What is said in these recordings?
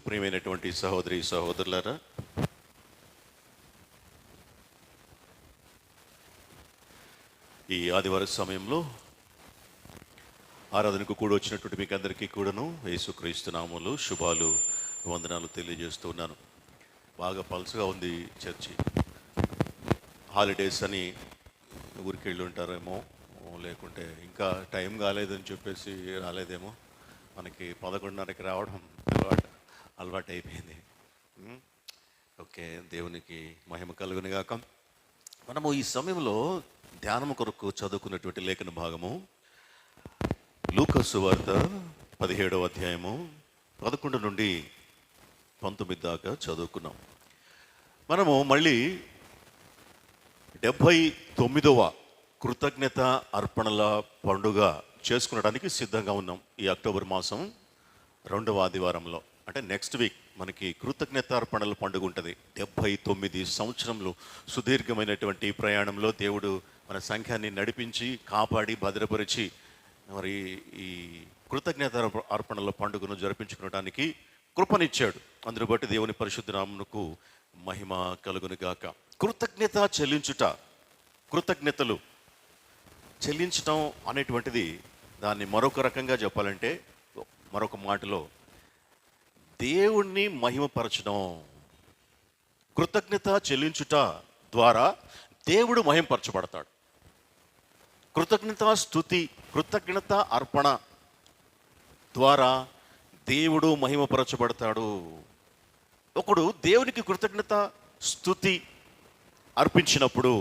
ప్రియమైనటువంటి సహోదరి సహోదరులారా, ఈ ఆదివారం సమయంలో ఆరాధనకు కూడా వచ్చినటువంటి మీకు అందరికీ కూడాను యేసుక్రీస్తు నామములో శుభాలు వందనాలు తెలియజేస్తూ ఉన్నాను. బాగా పల్స్గా ఉంది చర్చి. హాలిడేస్ అని ఊరికి వెళ్ళి ఉంటారేమో, లేకుంటే ఇంకా టైం కాలేదని చెప్పేసి రాలేదేమో. మనకి 11:30కి రావడం అలవాటు అయిపోయింది. ఓకే, దేవునికి మహిమ కలుగును గాక. మనము ఈ సమయంలో ధ్యానం కొరకు చదువుకున్నటువంటి లేఖన భాగము లూకా సువార్త 17వ అధ్యాయము 11 నుండి 19 దాకా చదువుకున్నాం. మనము మళ్ళీ 79వ కృతజ్ఞత అర్పణల పండుగ చేసుకునడానికి సిద్ధంగా ఉన్నాం. ఈ అక్టోబర్ మాసం 2వ ఆదివారంలో, అంటే నెక్స్ట్ వీక్ మనకి కృతజ్ఞత అర్పణల పండుగ ఉంటుంది. 79 సంవత్సరంలో సుదీర్ఘమైనటువంటి ప్రయాణంలో దేవుడు మన సంఘాన్ని నడిపించి కాపాడి భద్రపరిచి మరి ఈ కృతజ్ఞత అర్పణల పండుగను జరిపించుకోవడానికి కృపనిచ్చాడు. అందును బట్టి దేవుని పరిశుద్ధ నామమునకు మహిమ కలుగును గాక. కృతజ్ఞత చెల్లించుట, కృతజ్ఞతలు చెల్లించటం అనేటువంటిది, దాన్ని మరొక రకంగా చెప్పాలంటే, మరొక మాటలో దేవుణ్ణి మహిమపరచడం. కృతజ్ఞత చెల్లించుట ద్వారా దేవుడు మహిమపరచబడతాడు. కృతజ్ఞత స్తుతి, కృతజ్ఞత అర్పణ ద్వారా దేవుడు మహిమపరచబడతాడు. ఒకడు దేవునికి కృతజ్ఞత స్తుతి అర్పించినప్పుడు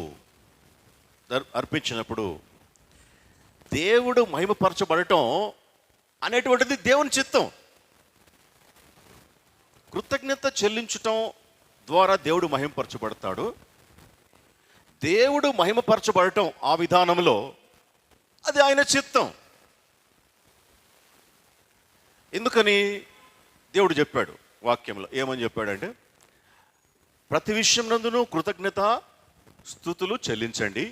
దేవుడు మహిమపరచబడటం అనేటువంటిది దేవుని చిత్తం. కృతజ్ఞత చెల్లించటం ద్వారా దేవుడు మహిమపరచబడతాడు. దేవుడు మహిమపరచబడటం ఆ విధానంలో అది ఆయన చిత్తం. ఎందుకని దేవుడు చెప్పాడు వాక్యంలో, ఏమని చెప్పాడంటే, ప్రతి విషయం నందును కృతజ్ఞత స్తుతులు చెల్లించండి,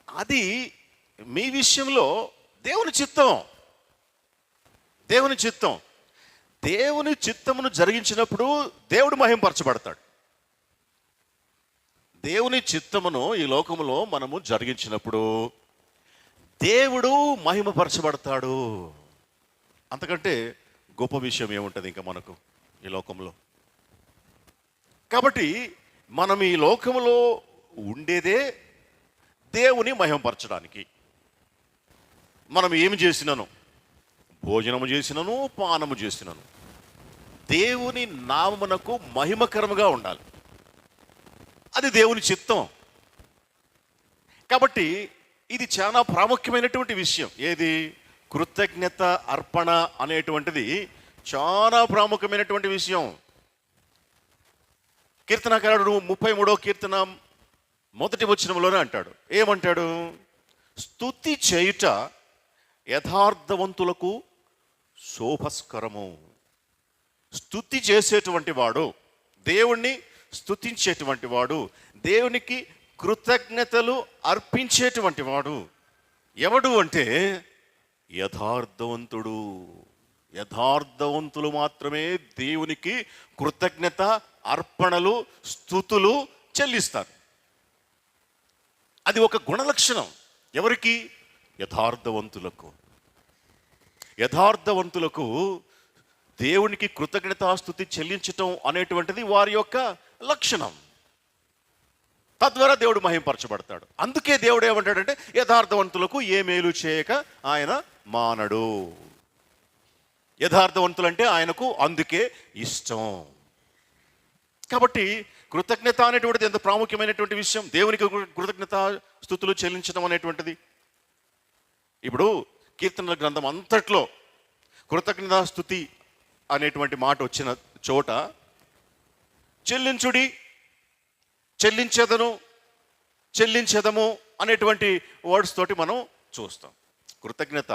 అది మీ విషయంలో దేవుని చిత్తం. దేవుని చిత్తం, దేవుని చిత్తమును జరిగించినప్పుడు దేవుడు మహిమపరచబడతాడు. దేవుని చిత్తమును ఈ లోకములో మనము జరిగించినప్పుడు దేవుడు మహిమపరచబడతాడు. అంతకంటే గొప్ప విషయం ఏముంటుంది ఇంకా మనకు ఈ లోకంలో? కాబట్టి మనం ఈ లోకములో ఉండేదే దేవుని మహిమపరచడానికి. మనం ఏమి చేసినాను, భోజనము చేసినను పానము చేసినను దేవుని నామమునకు మహిమకరముగా ఉండాలి. అది దేవుని చిత్తం. కాబట్టి ఇది చాలా ప్రాముఖ్యమైనటువంటి విషయం. ఏది? కృతజ్ఞత అర్పణ అనేటువంటిది చాలా ప్రాముఖ్యమైనటువంటి విషయం. కీర్తనకారుడు 33వ కీర్తన 1వ వచనంలోనే అంటాడు. ఏమంటాడు? స్తుతి చేయుట యథార్థవంతులకు శోభస్కరము. స్తుతి చేసేటువంటి వాడు, దేవుణ్ణి స్తుతించేటువంటి వాడు, దేవునికి కృతజ్ఞతలు అర్పించేటువంటి వాడు ఎవడు అంటే యథార్థవంతుడు. యథార్థవంతులు మాత్రమే దేవునికి కృతజ్ఞత అర్పణలు స్తుతులు చెల్లిస్తారు. అది ఒక గుణలక్షణం. ఎవరికి? యథార్థవంతులకు. యథార్థవంతులకు దేవునికి కృతజ్ఞతాస్తుతి చెల్లించటం అనేటువంటిది వారి యొక్క లక్షణం. తద్వారా దేవుడు మహిమపరచబడతాడు. అందుకే దేవుడు ఏమంటాడంటే, యథార్థవంతులకు ఏ మేలు చేయక ఆయన మానడు. యథార్థవంతులంటే ఆయనకు అందుకే ఇష్టం. కాబట్టి కృతజ్ఞత అనేటువంటిది ఎంత ప్రాముఖ్యమైనటువంటి విషయం. దేవునికి కృతజ్ఞత స్తుతులు చెల్లించడం అనేటువంటిది. ఇప్పుడు కీర్తనల గ్రంథం అంతట్లో కృతజ్ఞతా స్తుతి అనేటువంటి మాట వచ్చిన చోట చెల్లించుడి, చెల్లించేదను, చెల్లించేదము అనేటువంటి వర్డ్స్ తోటి మనం చూస్తాం. కృతజ్ఞత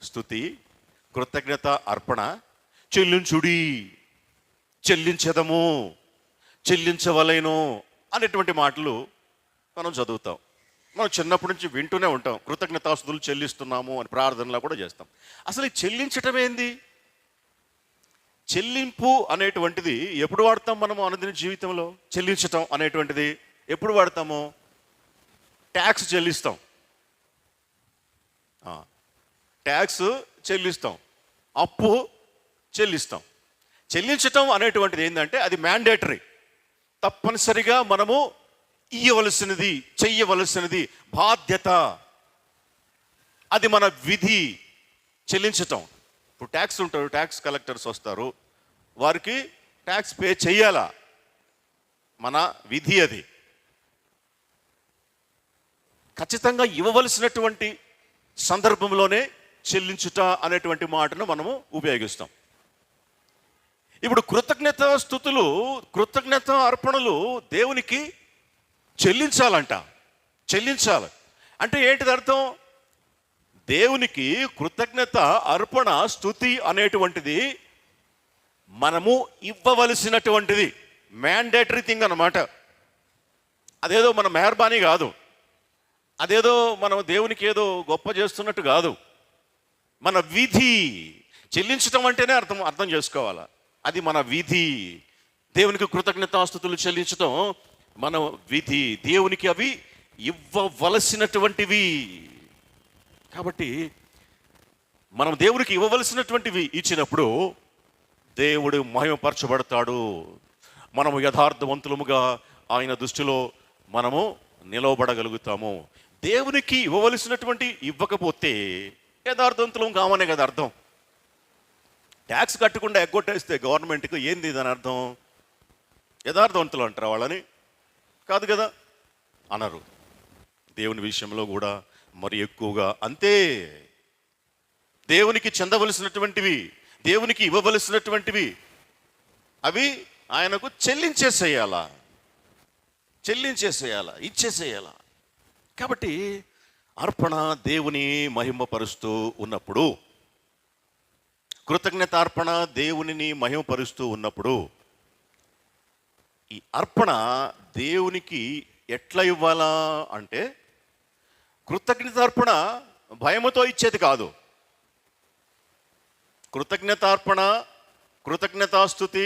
స్తుతి, కృతజ్ఞత అర్పణ, చెల్లించుడి, చెల్లించేదము, చెల్లించవలెను అనేటువంటి మాటలు మనం చదువుతాం. మనం చిన్నప్పటి నుంచి వింటూనే ఉంటాం. కృతజ్ఞతాస్తుతులు చెల్లిస్తున్నాము అని ప్రార్థనలో కూడా చేస్తాం. అసలు ఈ చెల్లించటం ఏంది? చెల్లింపు అనేటువంటిది ఎప్పుడు వాడతాం మనము అనుదిన జీవితంలో? చెల్లించటం అనేటువంటిది ఎప్పుడు వాడతాము? ట్యాక్స్ చెల్లిస్తాం, ట్యాక్స్ చెల్లిస్తాం, అప్పు చెల్లిస్తాం. చెల్లించటం అనేటువంటిది ఏంటంటే అది మ్యాండేటరీ, తప్పనిసరిగా మనము ఇయ్యవలసినది, చెయ్యవలసినది, బాధ్యత, అది మన విధి. చెల్లించటం. ఇప్పుడు ట్యాక్స్ ఉంటారు, ట్యాక్స్ కలెక్టర్స్ వస్తారు, వారికి ట్యాక్స్ పే చెయ్యాలా, మన విధి అది. ఖచ్చితంగా ఇవ్వవలసినటువంటి సందర్భంలోనే చెల్లించుట అనేటువంటి మాటను మనము ఉపయోగిస్తాం. ఇప్పుడు కృతజ్ఞత స్తుతులు, కృతజ్ఞత అర్పణలు దేవునికి చెల్లించాలంట. చెల్లించాలి అంటే ఏంటిది అర్థం? దేవునికి కృతజ్ఞత అర్పణ స్తుతి అనేటువంటిది మనము ఇవ్వవలసినటువంటిది, మ్యాండేటరీ థింగ్ అన్నమాట. అదేదో మన మెహర్బానీ కాదు, అదేదో మనం దేవునికి ఏదో గొప్ప చేస్తున్నట్టు కాదు, మన విధి. చెల్లించటం అంటేనే అర్థం చేసుకోవాలి, అది మన విధి. దేవునికి కృతజ్ఞతాస్తుతులు చెల్లించటం మన విధి, దేవునికి అవి ఇవ్వవలసినటువంటివి. కాబట్టి మనం దేవునికి ఇవ్వవలసినటువంటివి ఇచ్చినప్పుడు దేవుడు మహిమపరచబడతాడు. మనము యథార్థవంతులముగా ఆయన దృష్టిలో మనము నిలవబడగలుగుతాము. దేవునికి ఇవ్వవలసినటువంటి ఇవ్వకపోతే యథార్థవంతులం కామనే కదా అర్థం. ట్యాక్స్ కట్టకుండా ఎగ్గొట్టేస్తే గవర్నమెంట్కి ఏంది దాని అర్థం? యథార్థవంతులు అంటారా వాళ్ళని? కాదు కదా, అనరు. దేవుని విషయంలో కూడా మరి ఎక్కువగా అంతే. దేవునికి చెందవలసినటువంటివి, దేవునికి ఇవ్వవలసినటువంటివి అవి ఆయనకు చెల్లించేసేయాలా, ఇచ్చేసేయాలా. కాబట్టి అర్పణ దేవుని మహిమపరుస్తూ ఉన్నప్పుడు, కృతజ్ఞతార్పణ దేవునిని మహిమపరుస్తూ ఉన్నప్పుడు, ఈ అర్పణ దేవునికి ఎట్లా ఇవ్వాలా అంటే, కృతజ్ఞతార్పణ భయముతో ఇచ్చేది కాదు. కృతజ్ఞతార్పణ, కృతజ్ఞతాస్తుతి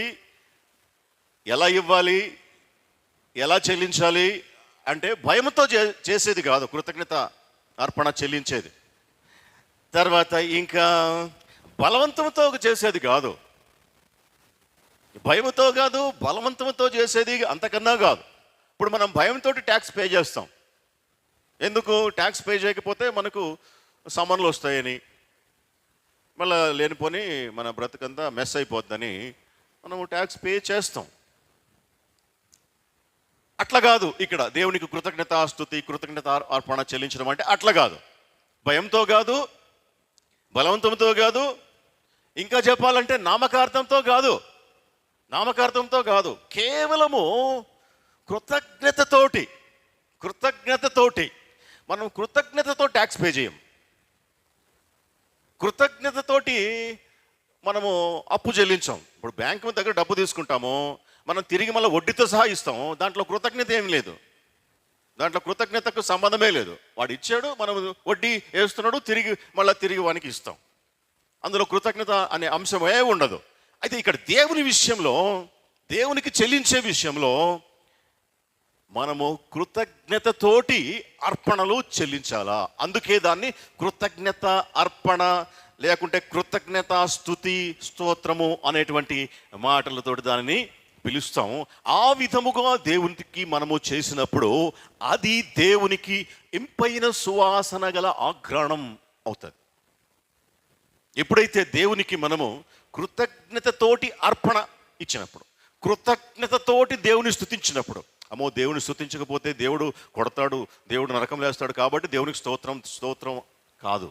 ఎలా ఇవ్వాలి, ఎలా చెల్లించాలి అంటే భయముతో చేసేది కాదు కృతజ్ఞత అర్పణ చెల్లించేది. తర్వాత ఇంకా బలవంతంతో చేసేది కాదు, భయముతో కాదు, బలవంతంతో చేసేది అంతకన్నా కాదు. ఇప్పుడు మనం భయంతో ట్యాక్స్ పే చేస్తాం. ఎందుకు? ట్యాక్స్ పే చేయకపోతే మనకు సమన్లు వస్తాయని, మళ్ళీ లేనిపోని మన బ్రతుకంతా మెస్ అయిపోద్దని మనము ట్యాక్స్ పే చేస్తాం. అట్లా కాదు ఇక్కడ దేవునికి కృతజ్ఞతాస్తుతి, కృతజ్ఞత అర్పణ చెల్లించడం అంటే అట్లా కాదు. భయంతో కాదు, బలవంతంతో కాదు, ఇంకా చెప్పాలంటే నామకార్థంతో కాదు, కేవలము కృతజ్ఞతతోటి. మనం కృతజ్ఞతతో ట్యాక్స్ పే చేయం. కృతజ్ఞతతోటి మనము అప్పు చెల్లించాం. ఇప్పుడు బ్యాంకు దగ్గర డబ్బు తీసుకుంటాము, మనం తిరిగి మళ్ళీ వడ్డీతో సహా ఇస్తాం. దాంట్లో కృతజ్ఞత ఏం లేదు, దాంట్లో కృతజ్ఞతకు సంబంధమే లేదు. వాడు ఇచ్చాడు, మనం వడ్డీ వేస్తున్నాడు, తిరిగి వానికి ఇస్తాం. అందులో కృతజ్ఞత అనే అంశమే ఉండదు. అయితే ఇక్కడ దేవుని విషయంలో, దేవునికి చెల్లించే విషయంలో మనము కృతజ్ఞతతోటి అర్పణలు చెల్లించాలా. అందుకే దాన్ని కృతజ్ఞత అర్పణ లేకుంటే కృతజ్ఞత స్తుతి స్తోత్రము అనేటువంటి మాటలతోటి దానిని పిలుస్తాం. ఆ విధముగా దేవునికి మనము చేసినప్పుడు అది దేవునికి ఇంపైన సువాసన గల ఆఘ్రాణం అవుతుంది. ఎప్పుడైతే దేవునికి మనము కృతజ్ఞతతోటి అర్పణ ఇచ్చినప్పుడు, కృతజ్ఞతతోటి దేవుని స్తుతించినప్పుడు, అమ్మో దేవుని స్తుతించకపోతే దేవుడు కొడతాడు, దేవుడు నరకం వేస్తాడు కాబట్టి దేవునికి స్తోత్రం కాదు.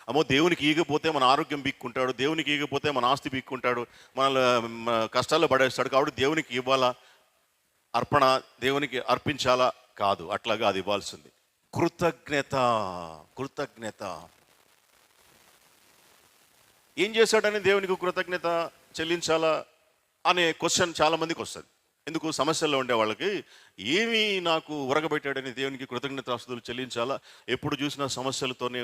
అమ్మో దేవునికి ఈగపోతే మన ఆరోగ్యం పీక్కుంటాడు, దేవునికి ఈగపోతే మన ఆస్తి పీక్కుంటాడు, మన కష్టాల్లో పడేస్తాడు కాబట్టి దేవునికి ఇవ్వాలా, అర్పణ దేవునికి అర్పించాలా కాదు. అట్లాగా అది ఇవ్వాల్సింది కృతజ్ఞత. ఏం చేశాడని దేవునికి కృతజ్ఞత చెల్లించాలా అనే క్వశ్చన్ చాలామందికి వస్తుంది. ఎందుకు? సమస్యల్లో ఉండే వాళ్ళకి ఏమి నాకు ఉరగబెట్టాడని దేవునికి కృతజ్ఞతాస్తుతులు చెల్లించాలా, ఎప్పుడు చూసినా సమస్యలతోనే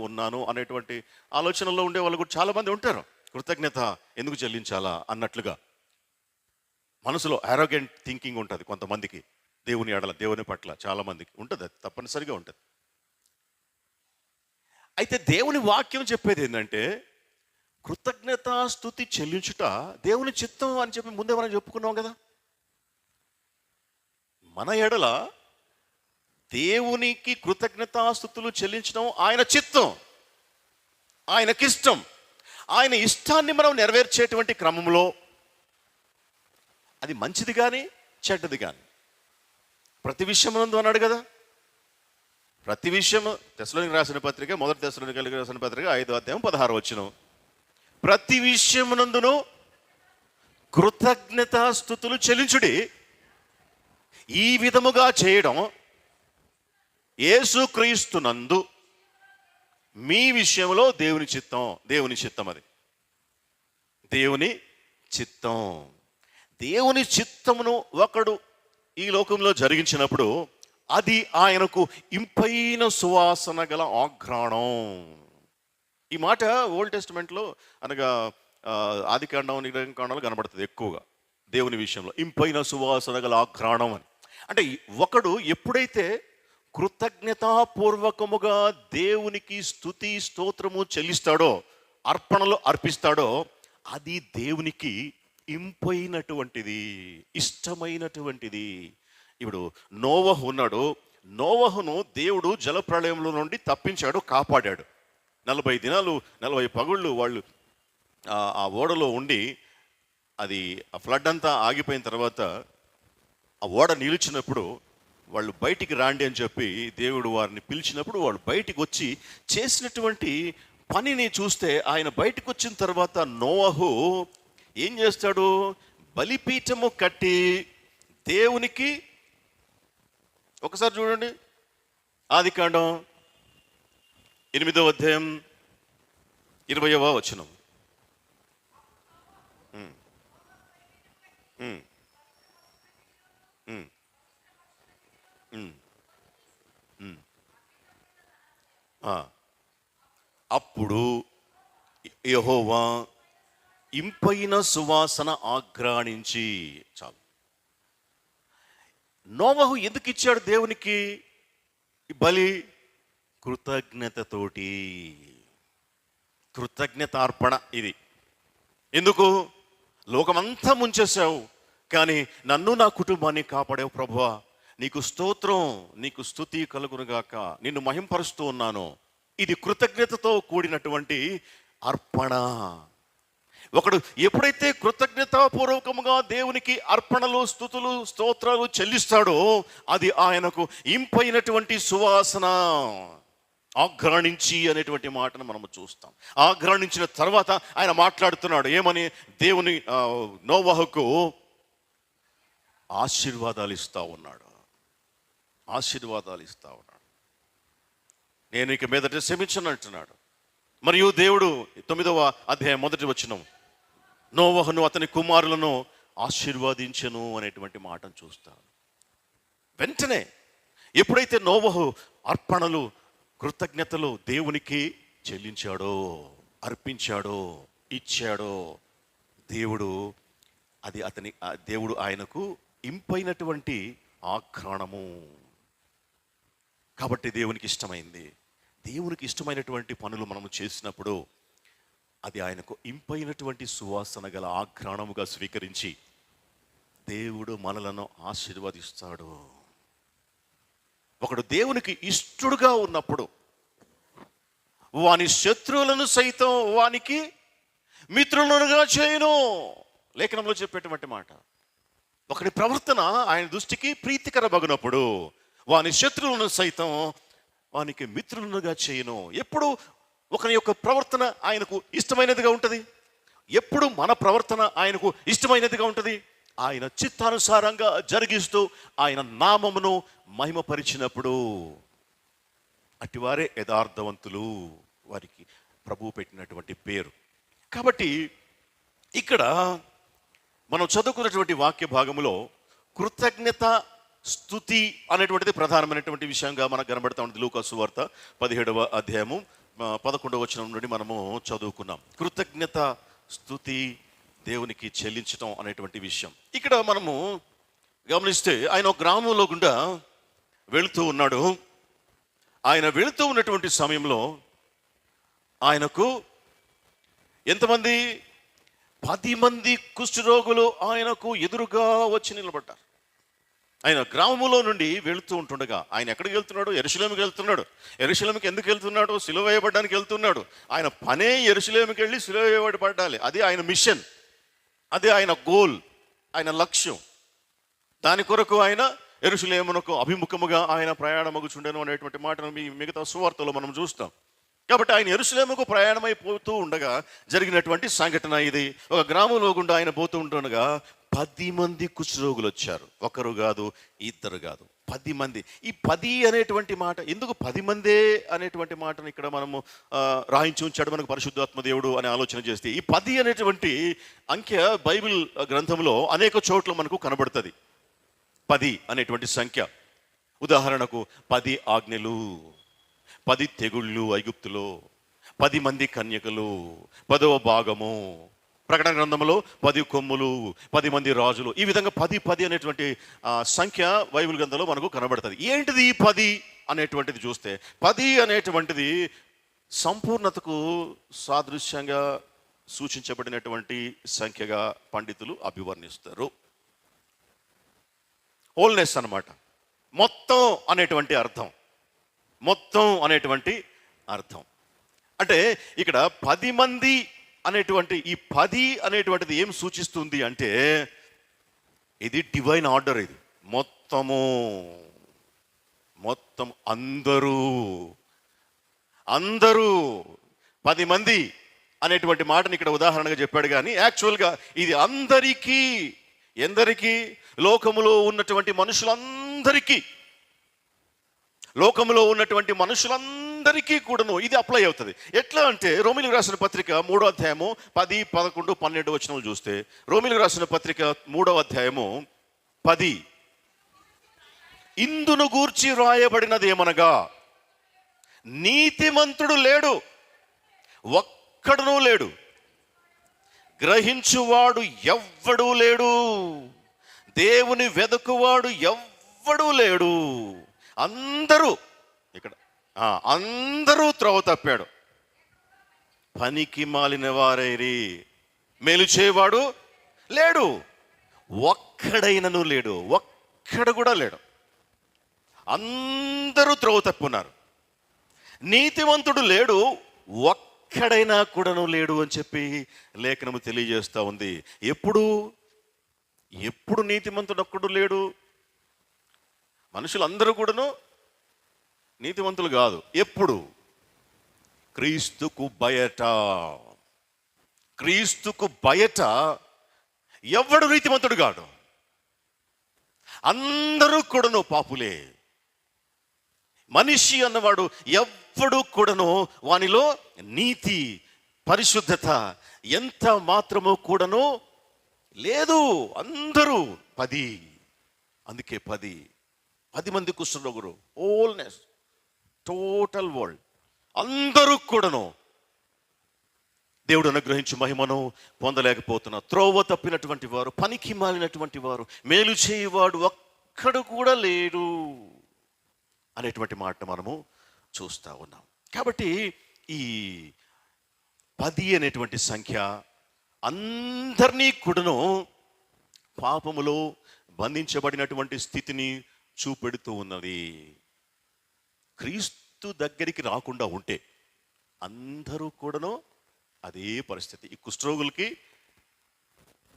ఉన్నాను అనేటువంటి ఆలోచనలో ఉండే వాళ్ళు కూడా చాలామంది ఉంటారు. కృతజ్ఞత ఎందుకు చెల్లించాలా అన్నట్లుగా మనసులో ఆరోగెంట్ థింకింగ్ ఉంటుంది కొంతమందికి. దేవుని ఎడల, దేవుని పట్ల చాలా మందికి ఉంటుంది, అది తప్పనిసరిగా ఉంటుంది. అయితే దేవుని వాక్యం చెప్పేది ఏంటంటే కృతజ్ఞతాస్తుతి చెల్లించుట దేవుని చిత్తం అని చెప్పి ముందే మనం చెప్పుకున్నాం కదా. మన ఎడల దేవునికి కృతజ్ఞతాస్తుతులు చెల్లించడం ఆయన చిత్తం, ఆయనకిష్టం. ఆయన ఇష్టాన్ని మనం నెరవేర్చేటువంటి క్రమంలో అది మంచిది కానీ చెడ్డది కానీ ప్రతి విషయమునందు అన్నాడు కదా. ప్రతి విషయం తెస్సలోనికీయులకు రాసిన పత్రిక, మొదటి తెస్సలోనికీయులకు రాసిన పత్రిక 5వ అధ్యాయం 16వ వచనం, ప్రతి విషయమునందును కృతజ్ఞతాస్తుతులు చెల్లించుడి, ఈ విధముగా చేయడం యేసుక్రీస్తునందు మీ విషయంలో దేవుని చిత్తం. దేవుని చిత్తం, అది దేవుని చిత్తం. దేవుని చిత్తమును ఒకడు ఈ లోకంలో జరిగించినప్పుడు అది ఆయనకు ఇంపైన సువాసన గల ఆఘ్రాణం. ఈ మాట ఓల్డ్ టెస్టిమెంట్లో అనగా ఆదికాండం, నిర్గమకాండంలో కనబడుతుంది ఎక్కువగా. దేవుని విషయంలో ఇంపైన సువాసన గల ఆఘ్రాణం అని అంటే ఒకడు ఎప్పుడైతే కృతజ్ఞతాపూర్వకముగా దేవునికి స్తుతి స్తోత్రము చెల్లిస్తాడో, అర్పణలు అర్పిస్తాడో, అది దేవునికి ఇంపైనటువంటిది, ఇష్టమైనటువంటిది. ఇప్పుడు నోవహు ఉన్నాడు. నోవహును దేవుడు జలప్రళయంలో నుండి తప్పించాడు, కాపాడాడు. 40 దినాలు 40 పగుళ్ళు వాళ్ళు ఆ ఓడలో ఉండి అది ఆ ఫ్లడ్ అంతా ఆగిపోయిన తర్వాత ఆ ఓడ నిలిచినప్పుడు వాళ్ళు బయటికి రాండి అని చెప్పి దేవుడు వారిని పిలిచినప్పుడు వాళ్ళు బయటికి వచ్చి చేసినటువంటి పనిని చూస్తే, ఆయన బయటకు వచ్చిన తర్వాత నోవహు ఏం చేస్తాడు? బలిపీఠము కట్టి దేవునికి, ఒకసారి చూడండి ఆదికాండం 8వ అధ్యాయం 20వ వచనం. అప్పుడు యెహోవా ఇంపైన సువాసన ఆఘ్రాణించి, చాలు. నోవహు ఎందుకు ఇచ్చాడు దేవునికి బలి? కృతజ్ఞతతోటి, కృతజ్ఞతార్పణ. ఇది ఎందుకు? లోకమంతా ముంచేశావు, కానీ నన్ను నా కుటుంబాన్ని కాపాడావు ప్రభువా, నీకు స్తోత్రం, నీకు స్తుతి కలుగునుగాక, నిన్ను మహింపరుస్తూ ఉన్నాను. ఇది కృతజ్ఞతతో కూడినటువంటి అర్పణ. ఒకడు ఎప్పుడైతే కృతజ్ఞతాపూర్వకముగా దేవునికి అర్పణలు, స్తుతులు, స్తోత్రాలు చెల్లిస్తాడో అది ఆయనకు ఇంపైనటువంటి సువాసన. ఆఘ్రాణించి అనేటువంటి మాటను మనము చూస్తాం. ఆఘ్రాణించిన తర్వాత ఆయన మాట్లాడుతున్నాడు ఏమని? దేవుని నోవహుకు ఆశీర్వాదాలు ఇస్తా ఉన్నాడు, ఆశీర్వాదాలు ఇస్తా ఉన్నాడు. నేను ఇక మీదట క్షమించను అంటున్నాడు. మరియు దేవుడు 9వ అధ్యాయం 1వ వచనం, నోవహును అతని కుమారులను ఆశీర్వదించెను అనేటువంటి మాటను చూస్తాను. వెంటనే ఎప్పుడైతే నోవహు అర్పణలు, కృతజ్ఞతలు దేవునికి చెల్లించాడో, అర్పించాడో, ఇచ్చాడో, దేవుడు ఆయనకు ఇంపైనటువంటి ఆఘ్రాణము. కాబట్టి దేవునికి ఇష్టమైంది. దేవునికి ఇష్టమైనటువంటి పనులు మనము చేసినప్పుడు అది ఆయనకు ఇంపైనటువంటి సువాసన గల ఆఘ్రాణముగా స్వీకరించి దేవుడు మనలను ఆశీర్వదిస్తాడు. ఒకడు దేవునికి ఇష్టడుగా ఉన్నప్పుడు వాని శత్రువులను సైతం వానికి మిత్రులుగా చేయను. లేఖనంలో చెప్పేటువంటి మాట. ఒకడి ప్రవర్తన ఆయన దృష్టికి ప్రీతికరమగినప్పుడు వాని శత్రువులను సైతం వానికి మిత్రులుగా చేయను. ఎప్పుడు ఒకని యొక్క ప్రవర్తన ఆయనకు ఇష్టమైనదిగా ఉంటుంది. ఎప్పుడు మన ప్రవర్తన ఆయనకు ఇష్టమైనదిగా ఉంటుంది. ఆయన చిత్తానుసారంగా జరిగిస్తూ ఆయన నామమును మహిమపరిచినప్పుడు అటివారే యథార్థవంతులు, వారికి ప్రభువు పెట్టినటువంటి పేరు. కాబట్టి ఇక్కడ మనం చదువుకున్నటువంటి వాక్య భాగంలో కృతజ్ఞత స్తుతి అనేటువంటిది ప్రధానమైనటువంటి విషయంగా మనకు కనబడతా ఉంటుంది. లూకా సువార్త 17వ అధ్యాయము 11వ వచనం నుండి మనము చదువుకున్నాం. కృతజ్ఞత స్తుతి దేవునికి చెల్లించటం అనేటువంటి విషయం. ఇక్కడ మనము గమనిస్తే ఆయన ఒక గ్రామంలో గుండా వెళుతూ ఉన్నాడు. ఆయన వెళుతూ ఉన్నటువంటి సమయంలో ఆయనకు ఎంతమంది? 10 మంది కుష్ఠరోగులు ఆయనకు ఎదురుగా వచ్చి నిలబడ్డారు. ఆయన గ్రామంలో నుండి వెళుతూ ఉంటుండగా, ఆయన ఎక్కడికి వెళ్తున్నాడు? యెరూషలేముకి వెళ్తున్నాడు. యెరూషలేముకి ఎందుకు వెళ్తున్నాడు? సిలువ వేయబడడానికి వెళ్తున్నాడు. ఆయన పనే యెరూషలేముకి వెళ్ళి సిలువ వేయబడాలి. అది ఆయన మిషన్, అదే ఆయన గోల్, ఆయన లక్ష్యం. దాని కొరకు ఆయన యెరూషలేమునకు అభిముఖముగా ఆయన ప్రయాణమగుచుండెను అనేటువంటి మాటను మిగతా సువార్తలో మనం చూస్తాం. కాబట్టి ఆయన యెరూషలేముకు ప్రయాణమైపోతూ ఉండగా జరిగినటువంటి సంఘటన ఇది. ఒక గ్రామంలో గుండా ఆయన పోతూ ఉంటుండగా 10 మంది కుష్ఠరోగులు వచ్చారు. ఒకరు కాదు, ఇద్దరు కాదు, 10 మంది. ఈ 10 అనేటువంటి మాట ఎందుకు 10 మందే అనేటువంటి మాటను ఇక్కడ మనము రాయించి ఉంచాడు మనకు పరిశుద్ధాత్మ దేవుడు అనే ఆలోచన చేస్తే, ఈ 10 అనేటువంటి అంకె బైబిల్ గ్రంథంలో అనేక చోట్ల మనకు కనబడుతుంది. 10 అనేటువంటి సంఖ్య. ఉదాహరణకు 10 ఆజ్ఞలు, 10 తెగుళ్ళు ఐగుప్తులో, 10 మంది కన్యకలు, 10వ భాగము. ప్రకటన గ్రంథంలో 10 కొమ్ములు, 10 మంది రాజులు. ఈ విధంగా 10 అనేటువంటి సంఖ్య బైబిల్ గ్రంథంలో మనకు కనబడుతుంది. ఏంటిది ఈ 10 అనేటువంటిది చూస్తే, 10 అనేటువంటిది సంపూర్ణతకు సాదృశ్యంగా సూచించబడినటువంటి సంఖ్యగా పండితులు అభివర్ణిస్తారు. హోల్నెస్ అన్నమాట. మొత్తం అనేటువంటి అర్థం, మొత్తం అనేటువంటి అర్థం. అంటే ఇక్కడ 10 మంది అనేటువంటి ఈ 10 అనేటువంటిది ఏం సూచిస్తుంది అంటే, ఇది డివైన్ ఆర్డర్. ఇది మొత్తము, మొత్తం అందరూ 10 మంది అనేటువంటి మాటని ఇక్కడ ఉదాహరణగా చెప్పాడు. కానీ యాక్చువల్గా ఇది అందరికీ, ఎందరికీ? లోకములో ఉన్నటువంటి మనుషులందరికీ, లోకములో ఉన్నటువంటి మనుషులందరికీ కూడాను ఇది అప్లై అవుతుంది. ఎట్లా అంటే, రోమీయులకు రాసిన పత్రిక 3వ అధ్యాయము 10, 11, 12 వచనాలు చూస్తే, రోమీయులకు రాసిన పత్రిక 3వ అధ్యాయము 10, ఇందును గూర్చి వ్రాయబడినది ఏమనగా, నీతిమంతుడు లేడు, ఒక్కడునూ లేడు, గ్రహించువాడు ఎవ్వడూ లేడు, దేవుని వెదకువాడు ఎవ్వడూ లేడు. అందరూ ఇక్కడ అందరూ త్రోవ తప్పాడు, పనికి మాలిన వారైరి, మేలు చేయవాడు లేడు, ఒక్కడైనను లేడు, ఒక్కడు కూడా లేడు. అందరూ త్రోవ తప్పున్నారు. నీతివంతుడు లేడు, ఒక్కడైనా కూడాను లేడు అని చెప్పి లేఖనము తెలియజేస్తూ ఉంది. ఎప్పుడు నీతిమంతుడు ఒక్కడు లేడు? మనుషులందరూ కూడాను నీతిమంతులు కాదు. ఎప్పుడు? క్రీస్తుకు బయట. క్రీస్తుకు బయట ఎవడు నీతిమంతుడు కాడు. అందరూ కూడాను పాపులే. మనిషి అన్నవాడు ఎవ్వడు కూడాను వానిలో నీతి, పరిశుద్ధత ఎంత మాత్రము కూడాను లేదు. అందరూ 10. అందుకే 10 మంది కుష్ఠరోగులు, హోల్నెస్, టోటల్ వరల్డ్. అందరూ కూడాను దేవుడు అనుగ్రహించి మహిమను పొందలేకపోతున్నారు. త్రోవ తప్పినటువంటి వారు, పనికి మాలినటువంటి వారు, మేలు చేయవాడు ఒక్కడు కూడా లేడు అనేటువంటి మాట మనము చూస్తూ ఉన్నాం. కాబట్టి ఈ 10 అనేటువంటి సంఖ్య అందరినీ కూడాను పాపములో బంధించబడినటువంటి స్థితిని చూపెడుతూ ఉన్నది. క్రీస్తు దగ్గరికి రాకుండా ఉంటే అందరూ కూడాను అదే పరిస్థితి. ఈ కుష్ఠరోగులకి,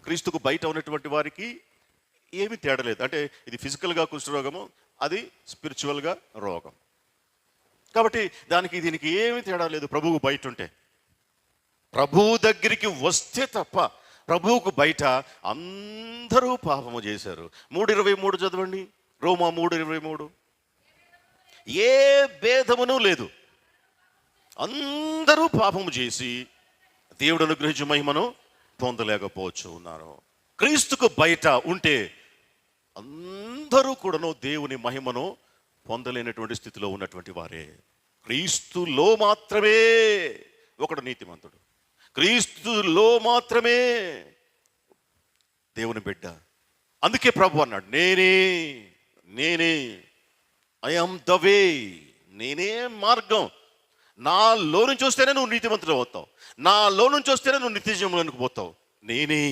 క్రీస్తుకు బయట ఉన్నటువంటి వారికి ఏమీ తేడా లేదు. అంటే ఇది ఫిజికల్గా కుష్ఠరోగము, అది స్పిరిచువల్గా రోగం. కాబట్టి దీనికి ఏమీ తేడా లేదు. ప్రభువు బయట ఉంటే, ప్రభువు దగ్గరికి వస్తే తప్ప, ప్రభువుకు బయట అందరూ పాపము చేశారు. 3:23 చదవండి. రోమా 3:23. ఏ భేదమును లేదు, అందరూ పాపము చేసి దేవుడు అనుగ్రహించు మహిమను పొందలేకపోవచ్చు ఉన్నారు. క్రీస్తుకు బయట ఉంటే అందరూ కూడాను దేవుని మహిమను పొందలేనటువంటి స్థితిలో ఉన్నటువంటి వారే. క్రీస్తులో మాత్రమే ఒకడు నీతిమంతుడు. క్రీస్తులో మాత్రమే దేవుని బిడ్డ. అందుకే ప్రభు అన్నాడు, నేనే ఐ ఆమ్ ద వే, నేనే మార్గం. నాలో నుంచి వస్తేనే నువ్వు నీతిమంతుడు అవుతావు, నాలో నుంచి వస్తేనే నువ్వు నిత్య జీవంలోనికి పోతావు. నేనే.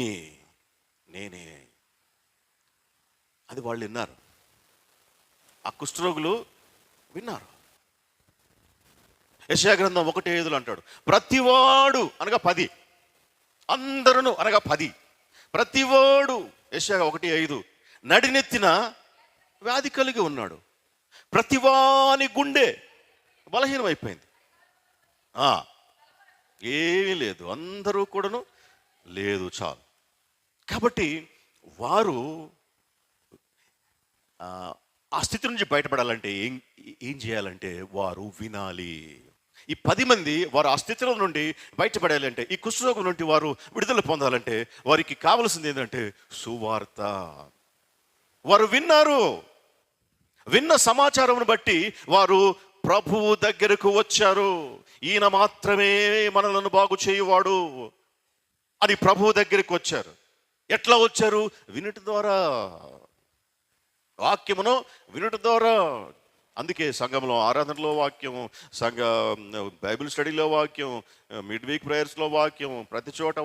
అది వాళ్ళు విన్నారు, ఆ కుష్ఠరోగులు విన్నారు. యెషయా గ్రంథం 1:5 అంటాడు, ప్రతివాడు అనగా 10, అందరూ అనగా 10, ప్రతివాడు యెషయా 1:5 నడినెత్తిన వ్యాధి కలిగి ఉన్నాడు. ప్రతివాని గుండె బలహీనమైపోయింది. ఏమీ లేదు, అందరూ కూడాను లేదు, చాలు. కాబట్టి వారు ఆ స్థితి నుంచి బయటపడాలంటే ఏం చేయాలంటే వారు వినాలి. ఈ 10 మంది వారు ఆ స్థితిలో నుండి బయటపడాలంటే, ఈ కుష్ఠరోగం నుండి వారు విడుదల పొందాలంటే వారికి కావలసింది ఏంటంటే సువార్త. వారు విన్నారు, విన్న సమాచారం బట్టి వారు ప్రభువు దగ్గరకు వచ్చారు. ఈయన మాత్రమే మనలను బాగు చేయువాడు అని ప్రభువు దగ్గరికి వచ్చారు. ఎట్లా వచ్చారు? వినుట ద్వారా, వాక్యమును వినుట ద్వారా. అందుకే సంఘంలో ఆరాధనలో వాక్యం, బైబిల్ స్టడీలో వాక్యం, మిడ్ వీక్ ప్రేయర్స్లో వాక్యం, ప్రతి చోట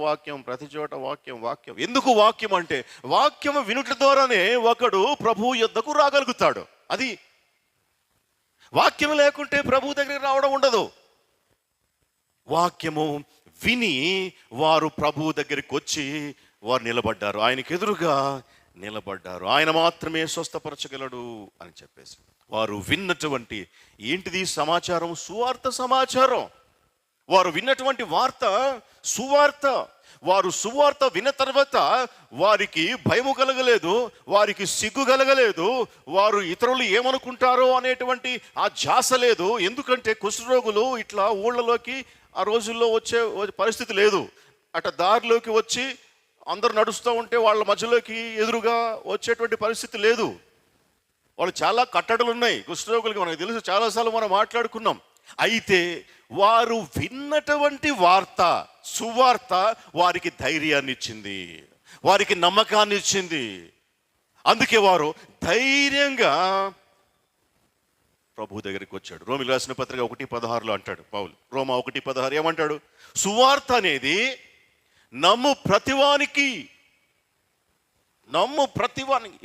వాక్యం. ఎందుకు వాక్యం అంటే, వాక్యం వినుట ద్వారానే ఒకడు ప్రభువు యొద్దకు రాగలుగుతాడు. అది వాక్యం లేకుంటే ప్రభు దగ్గరికి రావడం ఉండదు. వాక్యము విని వారు ప్రభు దగ్గరికి వచ్చి వారు నిలబడ్డారు, ఆయనకు ఎదురుగా నిలబడ్డారు. ఆయన మాత్రమే స్వస్థపరచగలడు అని చెప్పేసి వారు విన్నటువంటి ఏంటిది సమాచారం? సువార్త సమాచారం. వారు విన్నటువంటి వార్త సువార్త. వారు సువార్త విన్న తర్వాత వారికి భయము కలగలేదు, వారికి సిగ్గు కలగలేదు, వారు ఇతరులు ఏమనుకుంటారో అనేటువంటి ఆ ధ్యాస లేదు. ఎందుకంటే కుష్ఠరోగులు ఇట్లా ఊళ్ళలోకి ఆ రోజుల్లో వచ్చే పరిస్థితి లేదు. అట దారిలోకి వచ్చి అందరు నడుస్తూ ఉంటే వాళ్ళ మధ్యలోకి ఎదురుగా వచ్చేటువంటి పరిస్థితి లేదు. వాళ్ళు చాలా కట్టడలు ఉన్నాయి కుష్ఠరోగులకి, మనకు తెలుసు, చాలాసార్లు మనం మాట్లాడుకున్నాం. అయితే వారు విన్నటువంటి వార్త, సువార్త వారికి ధైర్యాన్ని ఇచ్చింది, వారికి నమ్మకాన్ని ఇచ్చింది. అందుకే వారు ధైర్యంగా ప్రభు దగ్గరికి వచ్చాడు. రోమిలకు రాసిన పత్రిక 1:16 అంటాడు పౌలు. రోమా 1:16 ఏమంటాడు? సువార్త అనేది నమ్ము ప్రతివానికి.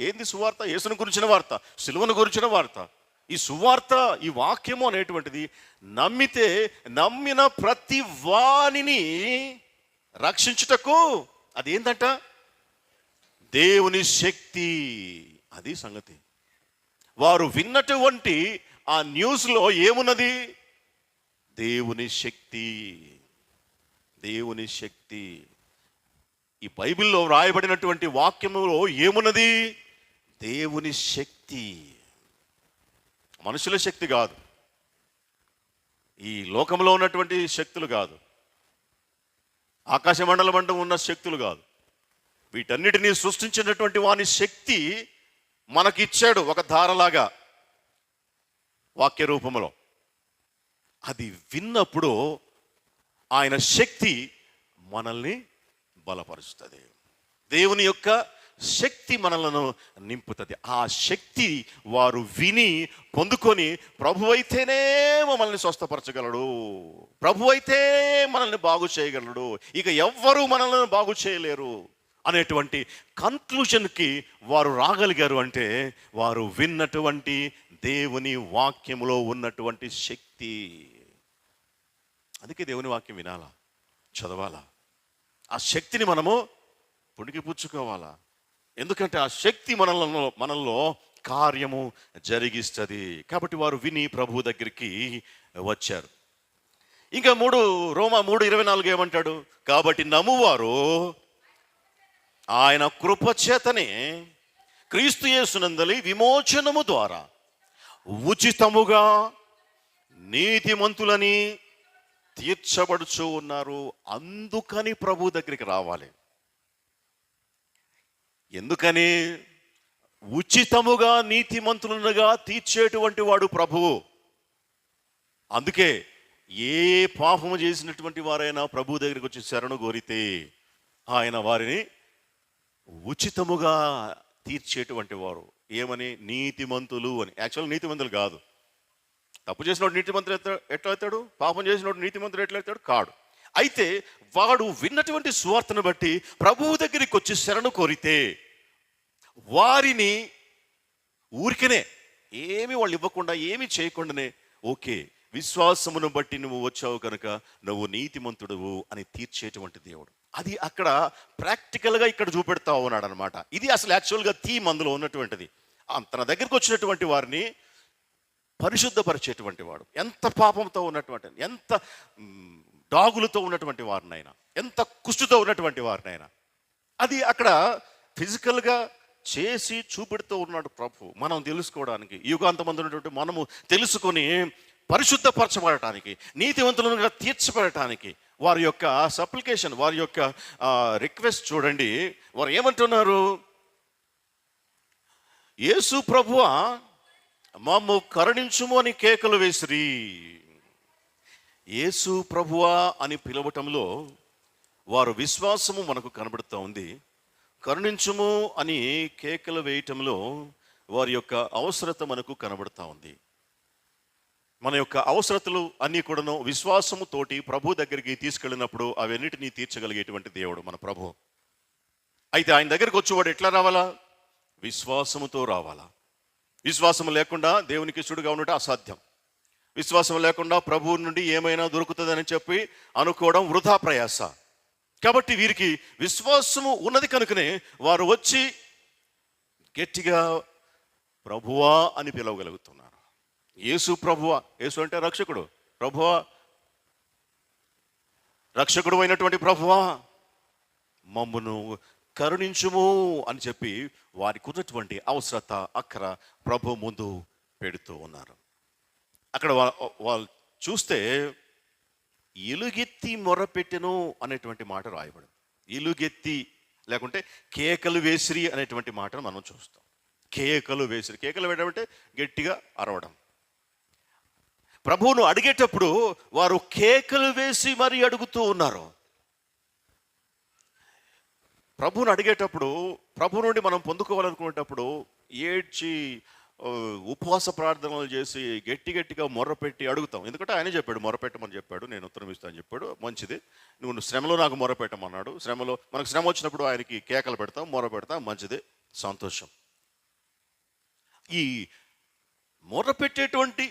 ఏంది సువార్త? యేసును గురించిన వార్త, సిలువను గురించిన వార్త. ఈ సువార్త, ఈ వాక్యము అనేటువంటిది నమ్మితే నమ్మిన ప్రతి వానిని రక్షించుటకు అది ఏంటంట? దేవుని శక్తి. అది సంగతి. వారు విన్నటువంటి ఆ న్యూస్లో ఏమున్నది? దేవుని శక్తి. దేవుని శక్తి. ఈ బైబిల్లో వ్రాయబడినటువంటి వాక్యములో ఏమున్నది? దేవుని శక్తి. మనుషుల శక్తి కాదు, ఈ లోకంలో ఉన్నటువంటి శక్తులు కాదు, ఆకాశ మండలం ఉన్న శక్తులు కాదు. వీటన్నిటినీ సృష్టించినటువంటి వాని శక్తి మనకిచ్చాడు ఒక ధారలాగా వాక్య రూపంలో. అది విన్నప్పుడు ఆయన శక్తి మనల్ని బలపరుస్తుంది. దేవుని యొక్క శక్తి మనలను నింపుతుంది. ఆ శక్తి వారు విని పొందుకొని ప్రభు అయితేనే మనల్ని స్వస్థపరచగలడు, ప్రభు అయితే మనల్ని బాగు చేయగలడు, ఇక ఎవ్వరూ మనల్ని బాగు చేయలేరు అనేటువంటి కన్క్లూషన్కి వారు రాగలిగారు. అంటే వారు విన్నటువంటి దేవుని వాక్యములో ఉన్నటువంటి శక్తి. అందుకే దేవుని వాక్యం వినాలా, చదవాలా, ఆ శక్తిని మనము పుణికిపుచ్చుకోవాలా. ఎందుకంటే ఆ శక్తి మనల్లో కార్యము జరిగిస్తుంది. కాబట్టి వారు విని ప్రభు దగ్గరికి వచ్చారు. ఇంకా రోమా 3:24 ఏమంటాడు? కాబట్టి నమ్మువారు ఆయన కృపచేతనే క్రీస్తు యేసునందలి విమోచనము ద్వారా ఉచితముగా నీతిమంతులని తీర్చబడుచు ఉన్నారు. అందుకని ప్రభు దగ్గరికి రావాలి. ఎందుకని? ఉచితముగా నీతిమంతులుగా తీర్చేటువంటి వాడు ప్రభువు. అందుకే ఏ పాపము చేసినటువంటి వారైనా ప్రభు దగ్గరికి వచ్చి శరణు కోరితే ఆయన వారిని ఉచితముగా తీర్చేటువంటి వారు. ఏమని? నీతిమంతులు అని. యాక్చువల్ నీతిమంతులు కాదు. తప్పు చేసినోడు నీతిమంతుడు ఎట్లా అవుతాడు? పాపం చేసినోడు నీతిమంతుడు ఎట్లా అవుతాడు? కాడు. అయితే వాడు విన్నటువంటి సువార్తను బట్టి ప్రభువు దగ్గరికి వచ్చి శరణు కోరితే వారిని ఊరికనే ఏమి వాళ్ళు ఇవ్వకుండా ఏమి చేయకుండానే, ఓకే విశ్వాసమును బట్టి నువ్వు వచ్చావు కనుక నువ్వు నీతిమంతుడువు అని తీర్చేటువంటి దేవుడు. అది అక్కడ ప్రాక్టికల్గా ఇక్కడ చూపెడతా ఉన్నాడు అనమాట. ఇది అసలు యాక్చువల్గా థీమ్ అందులో ఉన్నటువంటిది. తన దగ్గరికి వచ్చినటువంటి వారిని పరిశుద్ధపరిచేటువంటి వాడు. ఎంత పాపంతో ఉన్నటువంటి, ఎంత డాగులతో ఉన్నటువంటి వారినైనా, ఎంత కుష్టుతో ఉన్నటువంటి వారినైనా, అది అక్కడ ఫిజికల్గా చేసి చూపెడుతూ ఉన్నాడు ప్రభు. మనం తెలుసుకోవడానికి, యుగాంతమంది ఉన్నటువంటి మనము తెలుసుకొని పరిశుద్ధపరచబడటానికి, నీతివంతులుగా తీర్చబడటానికి వారి యొక్క సప్లికేషన్, వారి యొక్క రిక్వెస్ట్ చూడండి. వారు ఏమంటున్నారు? యేసు ప్రభువా మమ్ము కరుణించుము అని కేకలు వేసిరి. యేసు ప్రభువా అని పిలవటంలో వారు విశ్వాసము మనకు కనబడుతూ ఉంది. కరుణించుము అని కేకలు వేయటంలో వారి యొక్క అవసరత మనకు కనబడుతూ ఉంది. మన యొక్క అవసరతలు అన్నీ కూడాను విశ్వాసముతోటి ప్రభు దగ్గరికి తీసుకెళ్ళినప్పుడు అవన్నిటినీ తీర్చగలిగేటువంటి దేవుడు మన ప్రభు. అయితే ఆయన దగ్గరికి వచ్చేవాడు ఎట్లా రావాలా? విశ్వాసముతో రావాలా. విశ్వాసం లేకుండా దేవునికి ఇష్టడుగా ఉండటం అసాధ్యం. విశ్వాసం లేకుండా ప్రభువు నుండి ఏమైనా దొరుకుతుందని చెప్పి అనుకోవడం వృధా ప్రయాస. కాబట్టి వీరికి విశ్వాసము ఉన్నది కనుకనే వారు వచ్చి గట్టిగా ప్రభువా అని పిలవగలుగుతున్నారు. యేసు ప్రభువా. యేసు అంటే రక్షకుడు. ప్రభువా, రక్షకుడు అయినటువంటి ప్రభువా మమ్మును కరుణించుము అని చెప్పి వారికి ఉన్నటువంటి అవసరత, అక్కర ప్రభు ముందు పెడుతూ ఉన్నారు. అక్కడ వాళ్ళు చూస్తే ఎలుగెత్తి మొరపెట్టెను అనేటువంటి మాట రాయబడింది. ఎలుగెత్తి లేకుంటే కేకలు వేసిరి అనేటువంటి మాటను మనం చూస్తాం. కేకలు వేసిరి, కేకలు వేయడం అంటే గట్టిగా అరవడం. ప్రభువును అడిగేటప్పుడు వారు కేకలు వేసి మరీ అడుగుతూ ఉన్నారు. ప్రభువును అడిగేటప్పుడు, ప్రభు నుండి మనం పొందుకోవాలనుకునేటప్పుడు ఏడ్చి ఉపవాస ప్రార్థనలు చేసి గట్టిగా మొర్రపెట్టి అడుగుతాం. ఎందుకంటే ఆయన చెప్పాడు మొర్రపెట్టమని చెప్పాడు, నేను ఉత్తరం ఇస్తాను చెప్పాడు. మంచిది, నువ్వు శ్రమలో నాకు మొర్రపెట్టమన్నాడు. శ్రమలో మనకు శ్రమ వచ్చినప్పుడు ఆయనకి కేకలు పెడతాం, మొర్ర పెడతాం. మంచిది, సంతోషం. ఈ మొర్రపెట్టేటువంటి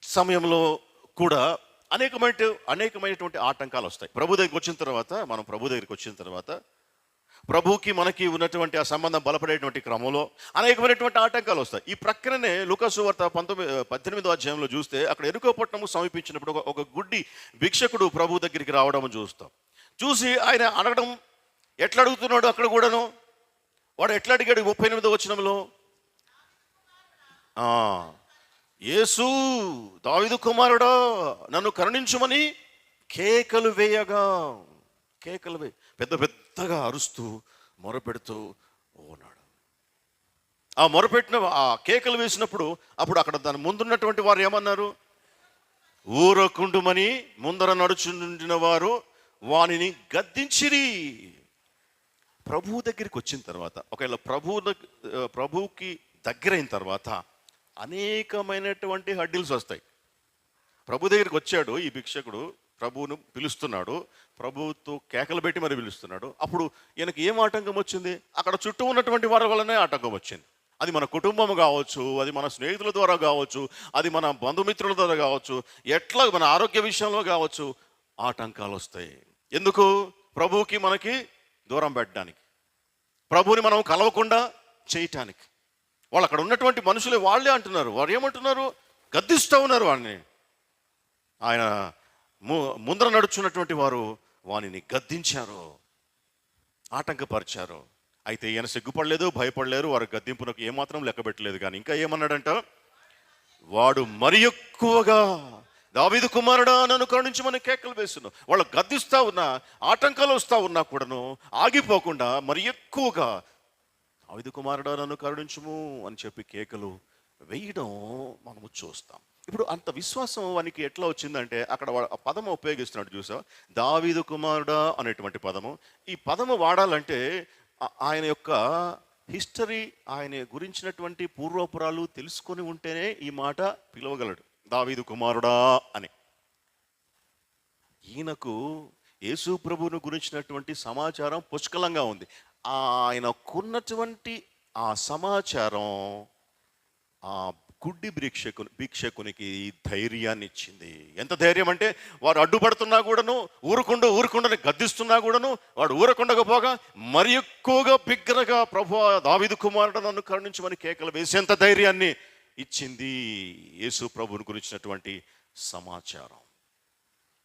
సమయంలో కూడా అనేకమైనటువంటి ఆటంకాలు వస్తాయి. ప్రభు దగ్గరికి వచ్చిన తర్వాత, మనం ప్రభు దగ్గరికి వచ్చిన తర్వాత ప్రభువుకి మనకి ఉన్నటువంటి ఆ సంబంధం బలపడేటువంటి క్రమంలో అనేకమైనటువంటి ఆటంకాలు వస్తాయి. ఈ ప్రక్కనే లూకాసు వార్త 18వ అధ్యాయంలో చూస్తే అక్కడ ఎరుకో పట్టణము సమీపించినప్పుడు ఒక గుడ్డి భిక్షకుడు ప్రభు దగ్గరికి రావడం చూస్తాం. చూసి ఆయన అడగడం ఎట్లా అడుగుతున్నాడు అక్కడ కూడాను. వాడు ఎట్లా అడిగాడు? 38వ వచనంలో, యేసు దావీదు కుమారుడా నన్ను కరుణించుమని కేకలు వేయగా, కేకలు వేయ పెద్ద పెద్దగా అరుస్తూ మొరపెడుతూ ఉన్నాడు. ఆ మొరపెట్టిన ఆ కేకలు వేసినప్పుడు అప్పుడు అక్కడ దాని ముందున్నటువంటి వారు ఏమన్నారు? ఊరకుండుమని ముందర నడుచుండిన వారు వానిని గద్దించిరి. ప్రభువు దగ్గరికి వచ్చిన తర్వాత, ఒకవేళ ప్రభువుకి దగ్గరైన తర్వాత అనేకమైనటువంటి హడ్డిల్స్ వస్తాయి. ప్రభు దగ్గరికి వచ్చాడు ఈ భిక్షకుడు, ప్రభువును పిలుస్తున్నాడు, ప్రభువుతో కేకలు పెట్టి మరి పిలుస్తున్నాడు. అప్పుడు ఈయనకి ఏం ఆటంకం వచ్చింది? అక్కడ చుట్టూ ఉన్నటువంటి వారి వల్లనే ఆటంకం వచ్చింది. అది మన కుటుంబం కావచ్చు, అది మన స్నేహితుల ద్వారా కావచ్చు, అది మన బంధుమిత్రుల ద్వారా కావచ్చు, ఎట్లా మన ఆరోగ్య విషయంలో కావచ్చు, ఆటంకాలు వస్తాయి. ఎందుకు? ప్రభువుకి మనకి దూరం పెట్టడానికి, ప్రభువుని మనం కలవకుండా చేయటానికి. వాళ్ళు అక్కడ ఉన్నటువంటి మనుషులే వాళ్ళే అంటున్నారు. వారు ఏమంటున్నారు? గద్దిస్తూ ఉన్నారు వాడిని. ఆయన ముందర నడుచున్నటువంటి వారు వానిని గద్దించారు, ఆటంకపరిచారు. అయితే ఈయన సిగ్గుపడలేదు, భయపడలేరు. వారి గద్దింపునకు ఏమాత్రం లెక్క పెట్టలేదు. కానీ ఇంకా ఏమన్నాడంట? వాడు మరి ఎక్కువగా దావీదు కుమారుడా నన్ను కరుణించమని కేకలు వేస్తున్నావు. వాళ్ళు గద్దిస్తూ ఉన్నా, ఆటంకాలు వస్తూ ఉన్నా కూడాను ఆగిపోకుండా మరి ఎక్కువగా దావీదు కుమారుడా నన్ను కరుణించుము అని చెప్పి కేకలు వేయడం మనము చూస్తాం. ఇప్పుడు అంత విశ్వాసం వానికి ఎట్లా వచ్చిందంటే అక్కడ ఆ పదము ఉపయోగిస్తున్నాడు చూసా, దావీదు కుమారుడా అనేటువంటి పదము. ఈ పదము వాడాలంటే ఆయన యొక్క హిస్టరీ, ఆయన గురించినటువంటి పూర్వపురాలు తెలుసుకొని ఉంటేనే ఈ మాట పిలవగలడు, దావీదు కుమారుడా అని. ఈయనకు యేసు ప్రభువును గురించినటువంటి సమాచారం పుష్కలంగా ఉంది. ఆయనకున్నటువంటి ఆ సమాచారం ఆ గుడ్డి భిక్షకునికి ధైర్యాన్ని ఇచ్చింది. ఎంత ధైర్యం అంటే, వారు అడ్డుపడుతున్నా కూడాను, ఊరుకుండని గద్దిస్తున్నా కూడాను వాడు ఊరకుండకపోగా మరి ఎక్కువగా బిగ్గరగా, ప్రభువా దావీదు కుమారుడు నన్ను కరుణించమని కేకలు వేసేంత ధైర్యాన్ని ఇచ్చింది యేసు ప్రభువును గురించినటువంటి సమాచారం.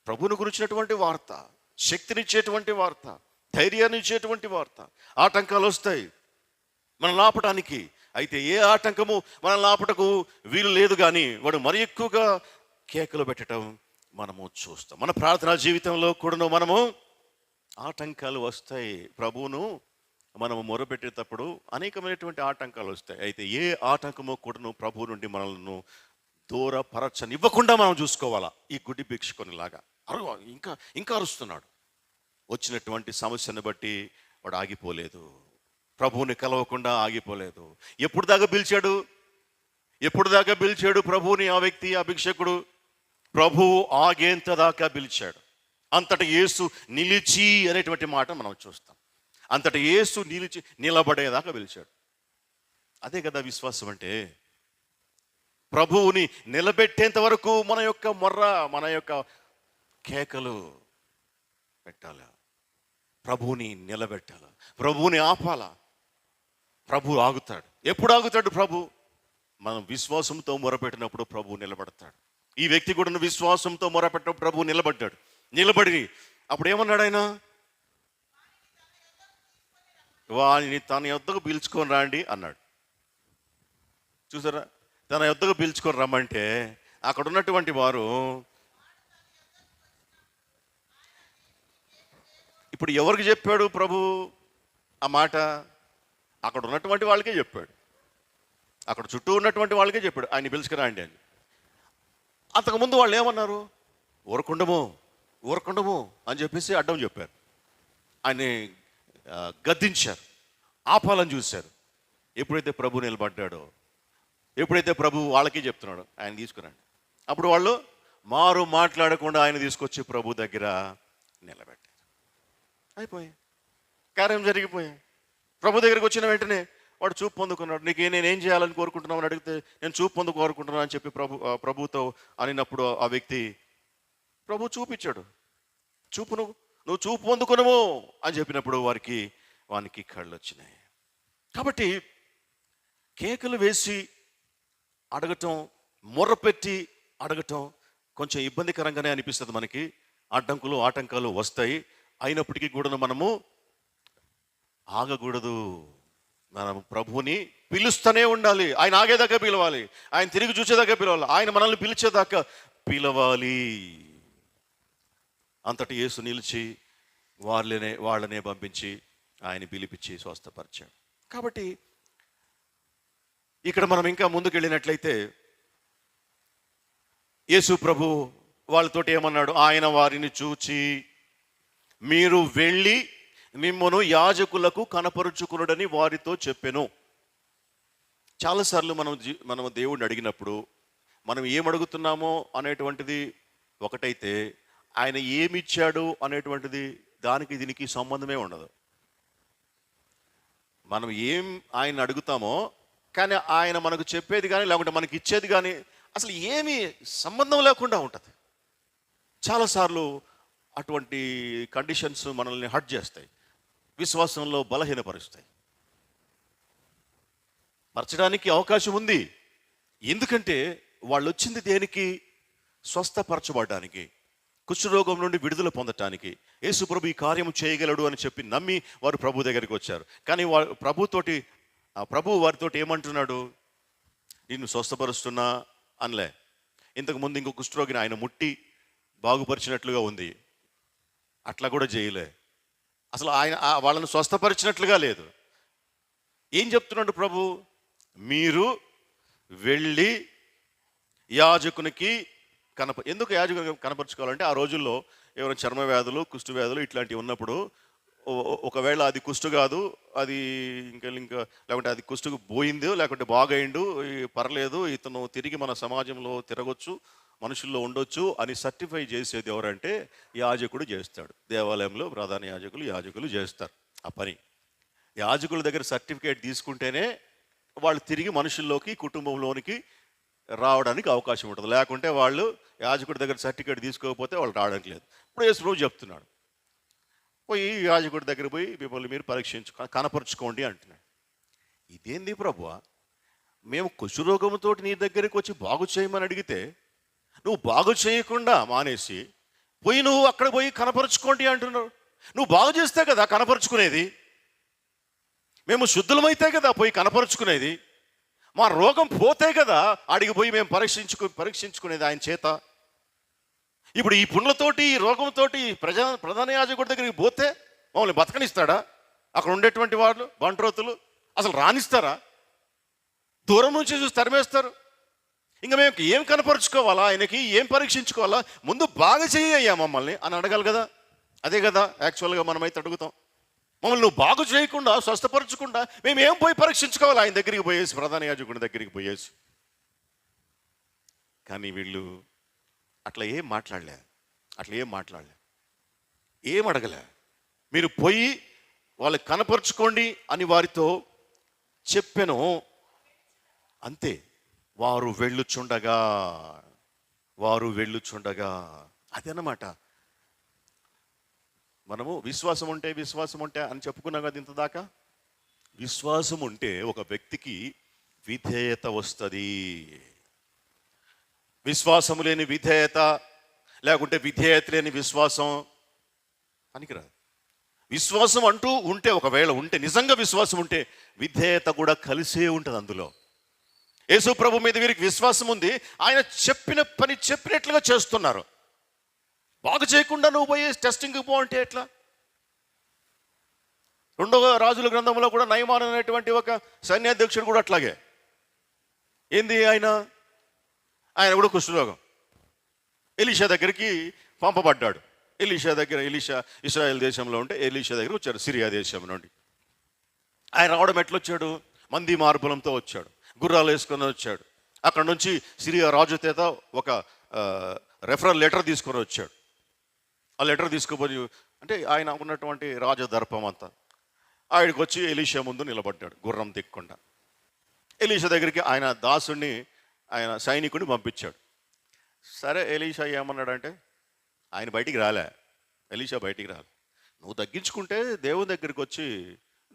ప్రభువును గురించినటువంటి వార్త, శక్తినిచ్చేటువంటి వార్త, ధైర్యాన్ని ఇచ్చేటువంటి వార్త. ఆటంకాలు వస్తాయి మనల్ని ఆపటానికి, అయితే ఏ ఆటంకము మనల్ని ఆపటకు వీలు లేదు. కానీ వాడు మరి ఎక్కువగా కేకలు పెట్టడం మనము చూస్తాం. మన ప్రార్థనా జీవితంలో కూడాను మనము ఆటంకాలు వస్తాయి. ప్రభువును మనము మొరపెట్టేటప్పుడు అనేకమైనటువంటి ఆటంకాలు వస్తాయి. అయితే ఏ ఆటంకము కూడాను ప్రభువు నుండి మనల్ని దూరపరచనివ్వకుండా మనం చూసుకోవాలా. ఈ గుడ్డి భిక్షకునిలాగా ఇంకా ఇంకా అరుస్తున్నాడు. వచ్చినటువంటి సమస్యను బట్టి వాడు ఆగిపోలేదు, ప్రభువుని కలవకుండా ఆగిపోలేదు. ఎప్పుడు దాకా పిలిచాడు ప్రభువుని ఆ వ్యక్తి, ఆ భిక్షకుడు? ప్రభువు ఆగేంత దాకా పిలిచాడు. అంతటి యేసు నిలిచి అనేటువంటి మాట మనం చూస్తాం. అంతటి యేసు నిలబడేదాకా పిలిచాడు. అదే కదా విశ్వాసం అంటే. ప్రభువుని నిలబెట్టేంత వరకు మన యొక్క మొర్ర, మన యొక్క కేకలు పెట్టాలి. ప్రభువుని నిలబెట్టాలి, ప్రభువుని ఆపాల. ప్రభు ఆగుతాడు. ఎప్పుడు ఆగుతాడు ప్రభు? మనం విశ్వాసంతో మొరపెట్టినప్పుడు ప్రభు నిలబడతాడు. ఈ వ్యక్తి కూడా విశ్వాసంతో మొరపెట్టినప్పుడు ప్రభు నిలబడి అప్పుడు ఏమన్నాడు ఆయన? వాడిని తన యొద్దకు పిలుచుకొని రండి అన్నాడు. చూసారా, తన యొద్దకు పిలుచుకొని రమ్మంటే అక్కడ ఉన్నటువంటి వారు, ఇప్పుడు ఎవరికి చెప్పాడు ప్రభు ఆ మాట? అక్కడ ఉన్నటువంటి వాళ్ళకే చెప్పాడు, అక్కడ చుట్టూ ఉన్నటువంటి వాళ్ళకే చెప్పాడు, ఆయన పిలుచుకురండి అని. అంతకుముందు వాళ్ళు ఏమన్నారు? ఊరకుండము అని చెప్పేసి అడ్డం చెప్పారు, ఆయన్ని గద్దించారు, ఆపాలని చూశారు. ఎప్పుడైతే ప్రభు నిలబడ్డాడో, ఎప్పుడైతే ప్రభు వాళ్ళకి చెప్తున్నాడో ఆయన తీసుకురండి, అప్పుడు వాళ్ళు మారు మాట్లాడకుండా ఆయన తీసుకొచ్చి ప్రభు దగ్గర నిలబెట్టారు. అయిపోయాయి, కార్యం జరిగిపోయాయి. ప్రభు దగ్గరికి వచ్చిన వెంటనే వాడు చూపు పొందుకున్నాడు. నేనేం చేయాలని కోరుకుంటున్నావు అని అడిగితే, నేను చూపు కోరుకుంటున్నాను అని చెప్పి ప్రభుతో అనినప్పుడు ఆ వ్యక్తి, ప్రభు చూపించాడు, నువ్వు చూపు పొందుకునము అని చెప్పినప్పుడు వానికి కళ్ళు వచ్చినాయి. కాబట్టి కేకలు వేసి అడగటం, మొర్రపెట్టి అడగటం కొంచెం ఇబ్బందికరంగానే అనిపిస్తుంది మనకి. ఆటంకాలు వస్తాయి. అయినప్పటికీ కూడా మనము ఆగకూడదు. మనం ప్రభువుని పిలుస్తూనే ఉండాలి. ఆయన ఆగేదాకా పిలవాలి, ఆయన తిరిగి చూసేదాకా పిలవాలి, ఆయన మనల్ని పిలిచేదాకా పిలవాలి. అంతటి యేసు నిలిచి వాళ్ళనే పంపించి ఆయన పిలిపించి స్వస్థపరిచాడు. కాబట్టి ఇక్కడ మనం ఇంకా ముందుకు వెళ్ళినట్లయితే యేసు ప్రభు వాళ్ళతోటి ఏమన్నాడు? ఆయన వారిని చూచి, మీరు వెళ్ళి మిమ్మను యాజకులకు కనపరుచుకునుడని వారితో చెప్పెను. చాలాసార్లు మనం దేవుడిని అడిగినప్పుడు మనం ఏమడుగుతున్నామో అనేటువంటిది ఒకటైతే, ఆయన ఏమిచ్చాడు అనేటువంటిది దానికి దీనికి సంబంధమే ఉండదు. మనం ఆయన అడుగుతామో కానీ ఆయన మనకు చెప్పేది కానీ లేకుంటే మనకి ఇచ్చేది కానీ అసలు ఏమీ సంబంధం లేకుండా ఉంటుంది. చాలాసార్లు అటువంటి కండిషన్స్ మనల్ని హర్ట్ చేస్తాయి, విశ్వాసంలో బలహీనపరుస్తాయి. పరచడానికి అవకాశం ఉంది. ఎందుకంటే వాళ్ళు వచ్చింది దేనికి? స్వస్థపరచబడడానికి, కుష్ఠరోగం నుండి విడుదల పొందటానికి. యేసు ప్రభు ఈ కార్యం చేయగలడు అని చెప్పి నమ్మి వారు ప్రభు దగ్గరికి వచ్చారు. కానీ ప్రభు వారితోటి ఏమంటున్నాడు? నిన్ను స్వస్థపరుస్తున్నా అనలే. ఇంతకుముందు ఇంకో కుష్ఠరోగిని ఆయన ముట్టి బాగుపరిచినట్లుగా ఉంది, అట్లా కూడా చేయలే. అసలు ఆయన వాళ్ళను స్వస్థపరిచినట్లుగా లేదు. ఏం చెప్తున్నాడు ప్రభు? మీరు వెళ్ళి యాజకునికి ఎందుకు యాజకునికి కనపరుచుకోవాలంటే ఆ రోజుల్లో ఎవరైనా చర్మ వ్యాధులు, కుష్టు వ్యాధులు ఇట్లాంటివి ఉన్నప్పుడు ఒకవేళ అది కుష్టు కాదు, అది ఇంకా లేకుంటే అది కుష్టుకు పోయిందో లేకుంటే బాగైండు, పర్లేదు, ఇతను తిరిగి మన సమాజంలో తిరగొచ్చు, మనుషుల్లో ఉండొచ్చు అని సర్టిఫై చేసేది ఎవరంటే యాజకుడు చేస్తాడు. దేవాలయంలో ప్రధాన యాజకులు చేస్తారు ఆ పని. యాజకుల దగ్గర సర్టిఫికేట్ తీసుకుంటేనే వాళ్ళు తిరిగి మనుషుల్లోకి, కుటుంబంలోనికి రావడానికి అవకాశం ఉంటుంది. లేకుంటే వాళ్ళు యాజకుడి దగ్గర సర్టిఫికేట్ తీసుకోకపోతే వాళ్ళు రావడానికి లేదు. ఇప్పుడు యేసు ప్రభు చెప్తున్నాడు, పోయి యాజకుడి దగ్గర పోయి మిమ్మల్ని మీరు కనపరుచుకోండి అంటున్నాడు. ఇదేంది ప్రభువా, మేము కుష్ఠరోగంతో నీ దగ్గరికి వచ్చి బాగు చేయమని అడిగితే నువ్వు బాగు చేయకుండా మానేసి నువ్వు అక్కడ పోయి కనపరుచుకోండి అంటున్నావు. నువ్వు బాగు చేస్తే కదా కనపరుచుకునేది, మేము శుద్ధులమైతే కదా పోయి కనపరుచుకునేది, మా రోగం పోతే కదా అడిగిపోయి మేము పరీక్షించుకునేది ఆయన చేత. ఇప్పుడు ఈ పుండ్లతోటి, ఈ రోగంతో ప్రధాన యాజకుడి దగ్గరికి పోతే మమ్మల్ని బతకనిస్తాడా? అక్కడ ఉండేటువంటి వాళ్ళు బంట్రోతులు అసలు రానిస్తారా? దూరం నుంచి చూసి తరిమేస్తారు. ఇంకా మేము ఏం కనపరుచుకోవాలా, ఆయనకి ఏం పరీక్షించుకోవాలా? ముందు బాగా చెయ్యయ్యా మమ్మల్ని అని అడగాలి కదా. అదే కదా యాక్చువల్గా మనమైతే అడుగుతాం. మమ్మల్ని నువ్వు బాగు చేయకుండా, స్వస్థపరచకుండా మేము ఏం పోయి పరీక్షించుకోవాలి ఆయన దగ్గరికి పోయేసి, ప్రధాన యాజకుడి దగ్గరికి పోయేసి. కానీ వీళ్ళు అట్లా ఏం మాట్లాడలే, ఏం అడగలే. మీరు పోయి వాళ్ళకి కనపరుచుకోండి అని వారితో చెప్పాను, అంతే. వారు వెళ్ళుచుండగా అదన్నమాట. మనము విశ్వాసం ఉంటే అని చెప్పుకున్నాం కదా ఇంతదాకా. విశ్వాసం ఉంటే ఒక వ్యక్తికి విధేయత వస్తుంది. విశ్వాసం లేని విధేయత, లేకుంటే విధేయత లేని విశ్వాసం పనికిరాదు. విశ్వాసం అంటూ ఉంటే, ఒకవేళ ఉంటే, నిజంగా విశ్వాసం ఉంటే విధేయత కూడా కలిసే ఉంటుంది అందులో. యేసు ప్రభు మీద వీరికి విశ్వాసం ఉంది, ఆయన చెప్పిన పని చెప్పినట్లుగా చేస్తున్నారు. బాగు చేయకుండా నువ్వు పోయి టెస్టింగ్కి పో అంటే ఎట్లా? 2వ రాజుల గ్రంథంలో కూడా నయమాన్ అనేటువంటి ఒక సైన్యాధ్యక్షుడు కూడా అట్లాగే. ఏంది ఆయన కూడా కుష్ఠరోగం. ఎలీషా దగ్గరికి పంపబడ్డాడు. ఎలీషా ఇశ్రాయేల్ దేశంలో ఉంటే ఎలీషా దగ్గర వచ్చాడు, సిరియా దేశం నుండి. ఆయన రావడం ఎట్లొచ్చాడు? మంది మార్పులంతో వచ్చాడు, గుర్రాలు వేసుకొని వచ్చాడు. అక్కడ నుంచి సిరియా రాజు చేత ఒక రెఫరల్ లెటర్ తీసుకొని వచ్చాడు. ఆ లెటర్ తీసుకుపోయి అంటే ఆయన ఉన్నటువంటి రాజదర్పం అంతా ఆయనకు వచ్చి ఎలీషా ముందు నిలబడ్డాడు గుర్రం దిక్కుండా. ఎలీషా దగ్గరికి ఆయన దాసుడిని, ఆయన సైనికుడిని పంపించాడు. సరే, ఎలీషా ఏమన్నాడంటే, ఆయన బయటికి రాలే, ఎలీషా బయటికి రాలే. నువ్వు తగ్గించుకుంటే దేవుని దగ్గరికి వచ్చి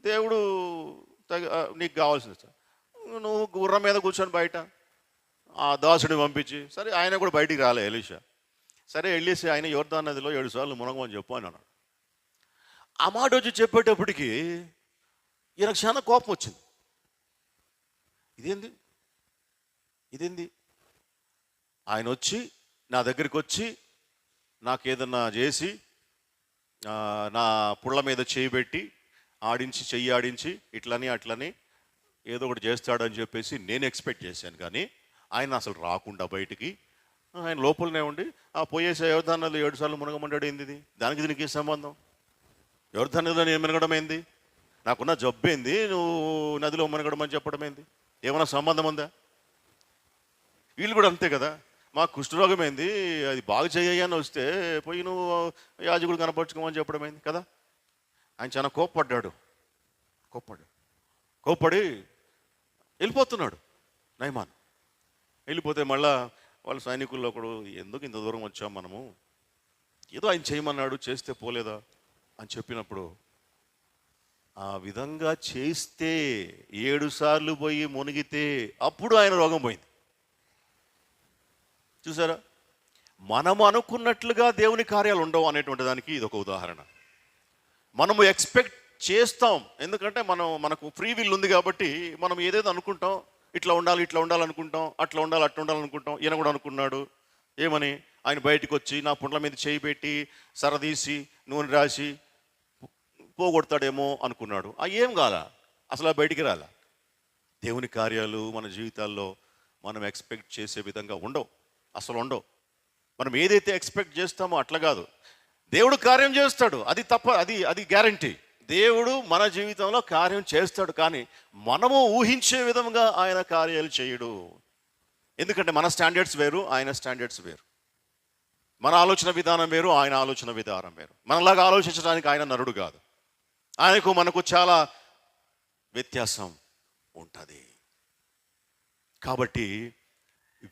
దేవుడు నీకు కావాల్సింది, నువ్వు గుర్రం మీద కూర్చొని బయట ఆ దాసుడిని పంపించి, సరే ఆయన కూడా బయటికి రాలే ఎలీషా. సరే వెళ్ళేసి ఆయన యోర్దాను నదిలో 7 సార్లు మునగమని చెప్పు అని అన్నాడు. ఆ మాట వచ్చి చెప్పేటప్పటికి ఈయనకు చాలా కోపం వచ్చింది. ఇదేంది ఆయన వచ్చి నా దగ్గరికి వచ్చి నాకేదన్నా చేసి నా పుళ్ళ మీద చేయి పెట్టి చెయ్యి ఆడించి అట్లని ఏదో ఒకటి చేస్తాడని చెప్పేసి నేను ఎక్స్పెక్ట్ చేశాను. కానీ ఆయన అసలు రాకుండా బయటికి, ఆయన లోపలనే ఉండి పోయేసి యోర్దాను నదిలో 7 సార్లు మునగమంటాడు. ఏంది దానికి దీనికి సంబంధం? యోర్దాను నదిలో నేను మునగడం ఏంది? నాకున్న జబ్బేంది నువ్వు నదిలో మునగడం అని చెప్పడం ఏంది? ఏమైనా సంబంధం ఉందా? వీళ్ళు కూడా అంతే కదా, మా కుష్ఠరోగం ఏంది, అది బాగు చేయని వస్తే పోయి నువ్వు యాజకుడు కనపరుచుకోమని చెప్పడం ఏంది కదా. ఆయన చాలా కోప్పడి వెళ్ళిపోతున్నాడు నయమాన్. వెళ్ళిపోతే మళ్ళా వాళ్ళ సైనికుల్లో ఒకడు, ఎందుకు ఇంత దూరం వచ్చాం మనము, ఏదో ఆయన చేయమన్నాడు చేస్తే పోలేదా అని చెప్పినప్పుడు, ఆ విధంగా చేస్తే 7 సార్లు పోయి మునిగితే అప్పుడు ఆయన రోగం పోయింది. చూసారా, మనము అనుకున్నట్లుగా దేవుని కార్యాలు ఉండవు అనేటువంటి దానికి ఇది ఒక ఉదాహరణ. మనము ఎక్స్పెక్ట్ చేస్తాం, ఎందుకంటే మనకు ఫ్రీ విల్ ఉంది కాబట్టి మనం ఏదేదో అనుకుంటాం. ఇట్లా ఉండాలనుకుంటాం, అట్లా ఉండాలనుకుంటాం. ఈయన కూడా అనుకున్నాడు. ఏమని? ఆయన బయటకు వచ్చి నా పుండ్ల మీద చేయి పెట్టి సరదీసి నూనె రాసి పోగొడతాడేమో అనుకున్నాడు. ఏం కాల, అసలు బయటికి రాల. దేవుని కార్యాలు మన జీవితాల్లో మనం ఎక్స్పెక్ట్ చేసే విధంగా ఉండవు, అసలు ఉండవు. మనం ఏదైతే ఎక్స్పెక్ట్ చేస్తామో అట్లా కాదు. దేవుడు కార్యం చేస్తాడు, అది తప్ప, అది గ్యారంటీ. దేవుడు మన జీవితంలో కార్యం చేస్తాడు, కానీ మనము ఊహించే విధంగా ఆయన కార్యాలు చేయడు. ఎందుకంటే మన స్టాండర్డ్స్ వేరు, ఆయన స్టాండర్డ్స్ వేరు. మన ఆలోచన విధానం వేరు, ఆయన ఆలోచన విధానం వేరు. మనలాగా ఆలోచించడానికి ఆయన నరుడు కాదు. ఆయనకు మనకు చాలా వ్యత్యాసం ఉంటుంది. కాబట్టి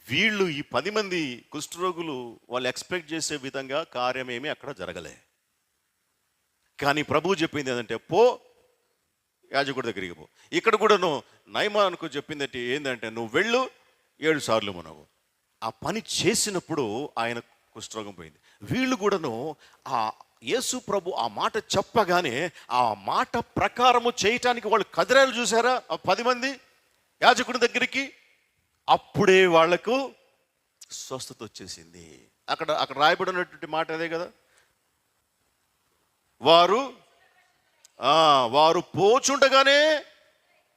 వీళ్ళు, ఈ 10 మంది కుష్ఠరోగులు, వాళ్ళు ఎక్స్పెక్ట్ చేసే విధంగా కార్యమేమీ అక్కడ జరగలే. కానీ ప్రభువు చెప్పింది ఏంటంటే, పో యాజకుడి దగ్గరికి పో. ఇక్కడ కూడాను నయమానుకు చెప్పింది ఏంటంటే, నువ్వు వెళ్ళు 7 సార్లు మునగు. ఆ పని చేసినప్పుడు ఆయన కుష్ఠరోగం పోయింది. వీళ్ళు కూడాను ఆ యేసు ప్రభు ఆ మాట చెప్పగానే ఆ మాట ప్రకారము చేయటానికి వాళ్ళు కదిరాలు చూసారా ఆ 10 మంది యాజకుడి దగ్గరికి. అప్పుడే వాళ్లకు స్వస్థత వచ్చేసింది. అక్కడ రాయబడి ఉన్నటువంటి మాట అదే కదా, వారు పోచుండగానే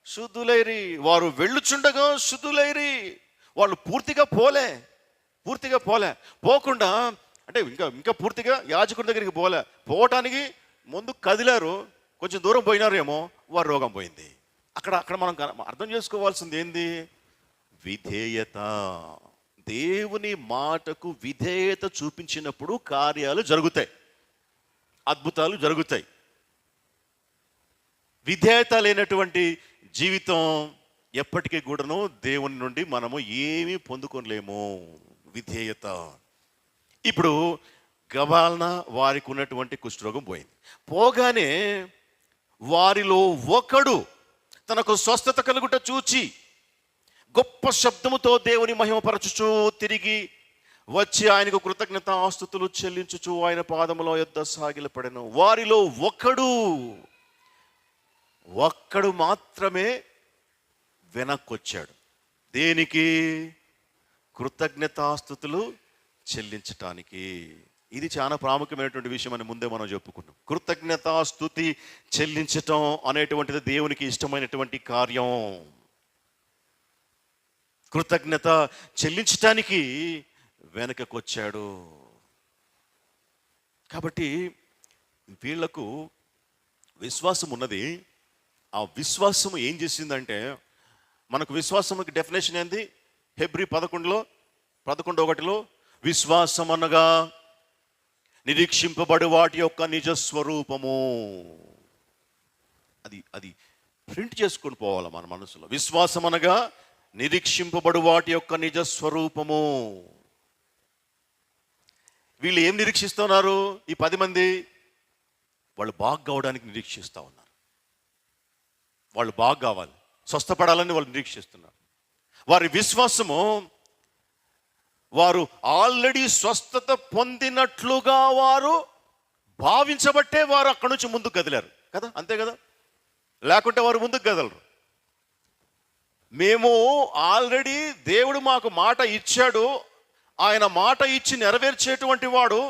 శుద్ధులైరి, వారు వెళ్ళుచుండగా శుద్ధులైరి. వాళ్ళు పూర్తిగా పోలే, పోకుండా అంటే ఇంకా పూర్తిగా యాజకుడి దగ్గరికి పోవటానికి ముందు కదిలారు, కొంచెం దూరం పోయినారేమో, వారు రోగం పోయింది. అక్కడ మనం అర్థం చేసుకోవాల్సింది ఏంది? విధేయత. దేవుని మాటకు విధేయత చూపించినప్పుడు కార్యాలు జరుగుతాయి, అద్భుతాలు జరుగుతాయి. విధేయత లేనటువంటి జీవితం ఎప్పటికీ కూడాను దేవుని నుండి మనము ఏమీ పొందుకోలేము. విధేయత. ఇప్పుడు గబాల్న వారికి ఉన్నటువంటి కుష్ఠరోగం పోయింది. పోగానే వారిలో ఒకడు తనకు స్వస్థత కలుగుట చూచి గొప్ప శబ్దముతో దేవుని మహిమపరచుచు తిరిగి వచ్చి ఆయనకు కృతజ్ఞతాస్తుతులు చెల్లించుచు ఆయన పాదముల యొద్ద సాగిలపడెను. వారిలో ఒక్కడు మాత్రమే వెనక్కొచ్చాడు. దేనికి? కృతజ్ఞతాస్తుతులు చెల్లించటానికి. ఇది చాలా ప్రాముఖ్యమైనటువంటి విషయం అని ముందే మనం చెప్పుకున్నాం. కృతజ్ఞతాస్తుతి చెల్లించటం అనేటువంటిది దేవునికి ఇష్టమైనటువంటి కార్యం. కృతజ్ఞత చెల్లించటానికి వెనకకొచ్చాడు. కాబట్టి వీళ్లకు విశ్వాసం ఉన్నది. ఆ విశ్వాసం ఏం చేసిందంటే, మనకు విశ్వాసంకి డెఫినేషన్ ఏంది? హెబ్రీ 11:1 విశ్వాసం అనగా నిరీక్షింపబడి వాటి యొక్క నిజస్వరూపము. అది ప్రింట్ చేసుకొని పోవాలి మన మనసులో. విశ్వాసం అనగా నిరీక్షింపబడు వాటి యొక్క నిజస్వరూపము. వీళ్ళు ఏం నిరీక్షిస్తున్నారు? ఈ 10 మంది వాళ్ళు బాగా కావడానికి నిరీక్షిస్తూ ఉన్నారు. వాళ్ళు బాగా కావాలి, స్వస్థపడాలని వాళ్ళు నిరీక్షిస్తున్నారు. వారి విశ్వాసము, వారు ఆల్రెడీ స్వస్థత పొందినట్లుగా వారు భావించబట్టే వారు అక్కడి నుంచి ముందుకు కదిలారు కదా, అంతే కదా. లేకుంటే వారు ముందుకు కదలరు. మేము ఆల్రెడీ దేవుడు మాకు మాట ఇచ్చాడు, ఆయన మాట ఇచ్చి నెరవేర్చేటువంటి వాడు,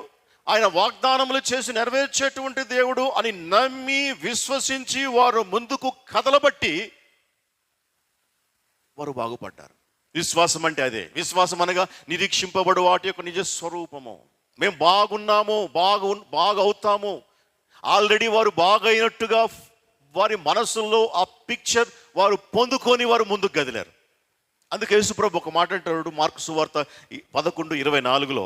ఆయన వాగ్దానములు చేసి నెరవేర్చేటువంటి దేవుడు అని నమ్మి విశ్వసించి వారు ముందుకు కదలబట్టి వారు బాగుపడ్డారు. విశ్వాసం అంటే అదే. విశ్వాసం అనగా నిరీక్షింపబడు వాటి యొక్క నిజస్వరూపము. మేము బాగున్నాము, బాగా అవుతాము. ఆల్రెడీ వారు బాగైనట్టుగా వారి మనసుల్లో ఆ పిక్చర్ వారు పొందుకొని వారు ముందుకు కదిలారు. అందుకే యేసుప్రభు ఒక మాట అంటాడు మార్కు సువార్త 11:24.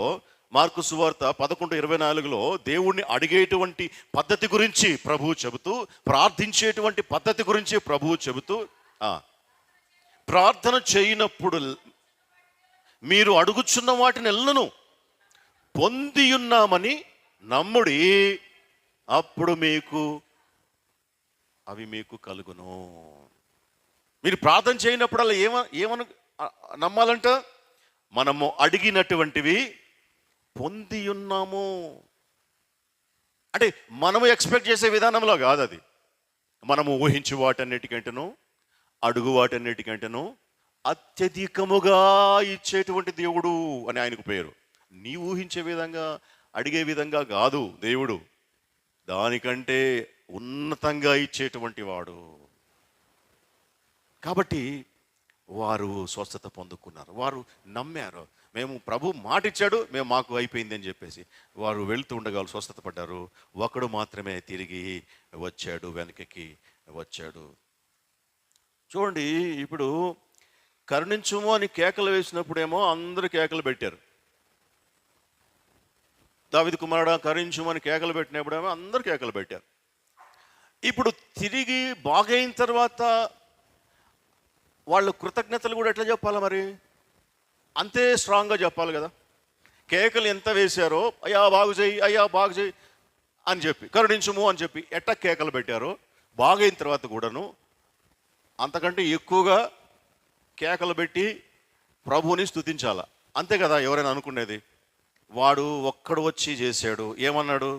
మార్కు సువార్త 11:24 దేవుణ్ణి అడిగేటువంటి పద్ధతి గురించి ప్రభువు చెబుతూ, ప్రార్థించేటువంటి పద్ధతి గురించి ప్రభువు చెబుతూ, ప్రార్థన చేయనప్పుడు మీరు అడుగుచున్న వాటిని ఎల్లను పొందియున్నామని నమ్ముడి, అప్పుడు అవి మీకు కలుగును. మీరు ప్రార్థన చేయనప్పుడల్లా ఏమని నమ్మాలంట? మనము అడిగినటువంటివి పొంది ఉన్నాము. అంటే మనము ఎక్స్పెక్ట్ చేసే విధానంలో కాదు అది. మనము ఊహించు వాటన్నిటికంటేను, అడుగు వాటన్నిటికంటేను అత్యధికముగా ఇచ్చేటువంటి దేవుడు అని ఆయనకు పేరు. నీ ఊహించే విధంగా, అడిగే విధంగా కాదు దేవుడు, దానికంటే ఉన్నతంగా ఇచ్చేటువంటి వాడు. కాబట్టి వారు స్వస్థత పొందుకున్నారు. వారు నమ్మారు. మేము ప్రభు మాట ఇచ్చాడు, మేము మాకు అయిపోయింది అని చెప్పేసి వారు వెళ్తూ ఉండగా వాళ్ళు స్వస్థత పడ్డారు. ఒకడు మాత్రమే తిరిగి వచ్చాడు, వెనకకి వచ్చాడు. చూడండి, ఇప్పుడు కరుణించుము అని కేకలు వేసినప్పుడేమో అందరూ కేకలు పెట్టారు. దావీదు కుమారుడా కరుణించుము అని కేకలు పెట్టినప్పుడేమో అందరూ కేకలు పెట్టారు. ఇప్పుడు తిరిగి బాగైన తర్వాత వాళ్ళు కృతజ్ఞతలు కూడా ఎట్లా చెప్పాలి? మరి అంతే స్ట్రాంగ్గా చెప్పాలి కదా. కేకలు ఎంత వేశారో అయ్యా బాగు చేయి, అయ్యా బాగు చేయి అని చెప్పి, కరుణించుము అని చెప్పి ఎట్లా కేకలు పెట్టారో బాగైన తర్వాత కూడాను అంతకంటే ఎక్కువగా కేకలు పెట్టి ప్రభువుని స్తుతించాల. అంతే కదా ఎవరైనా అనుకునేది. వాడు ఒక్కడు వచ్చి చేశాడు. ఏమన్నాడు?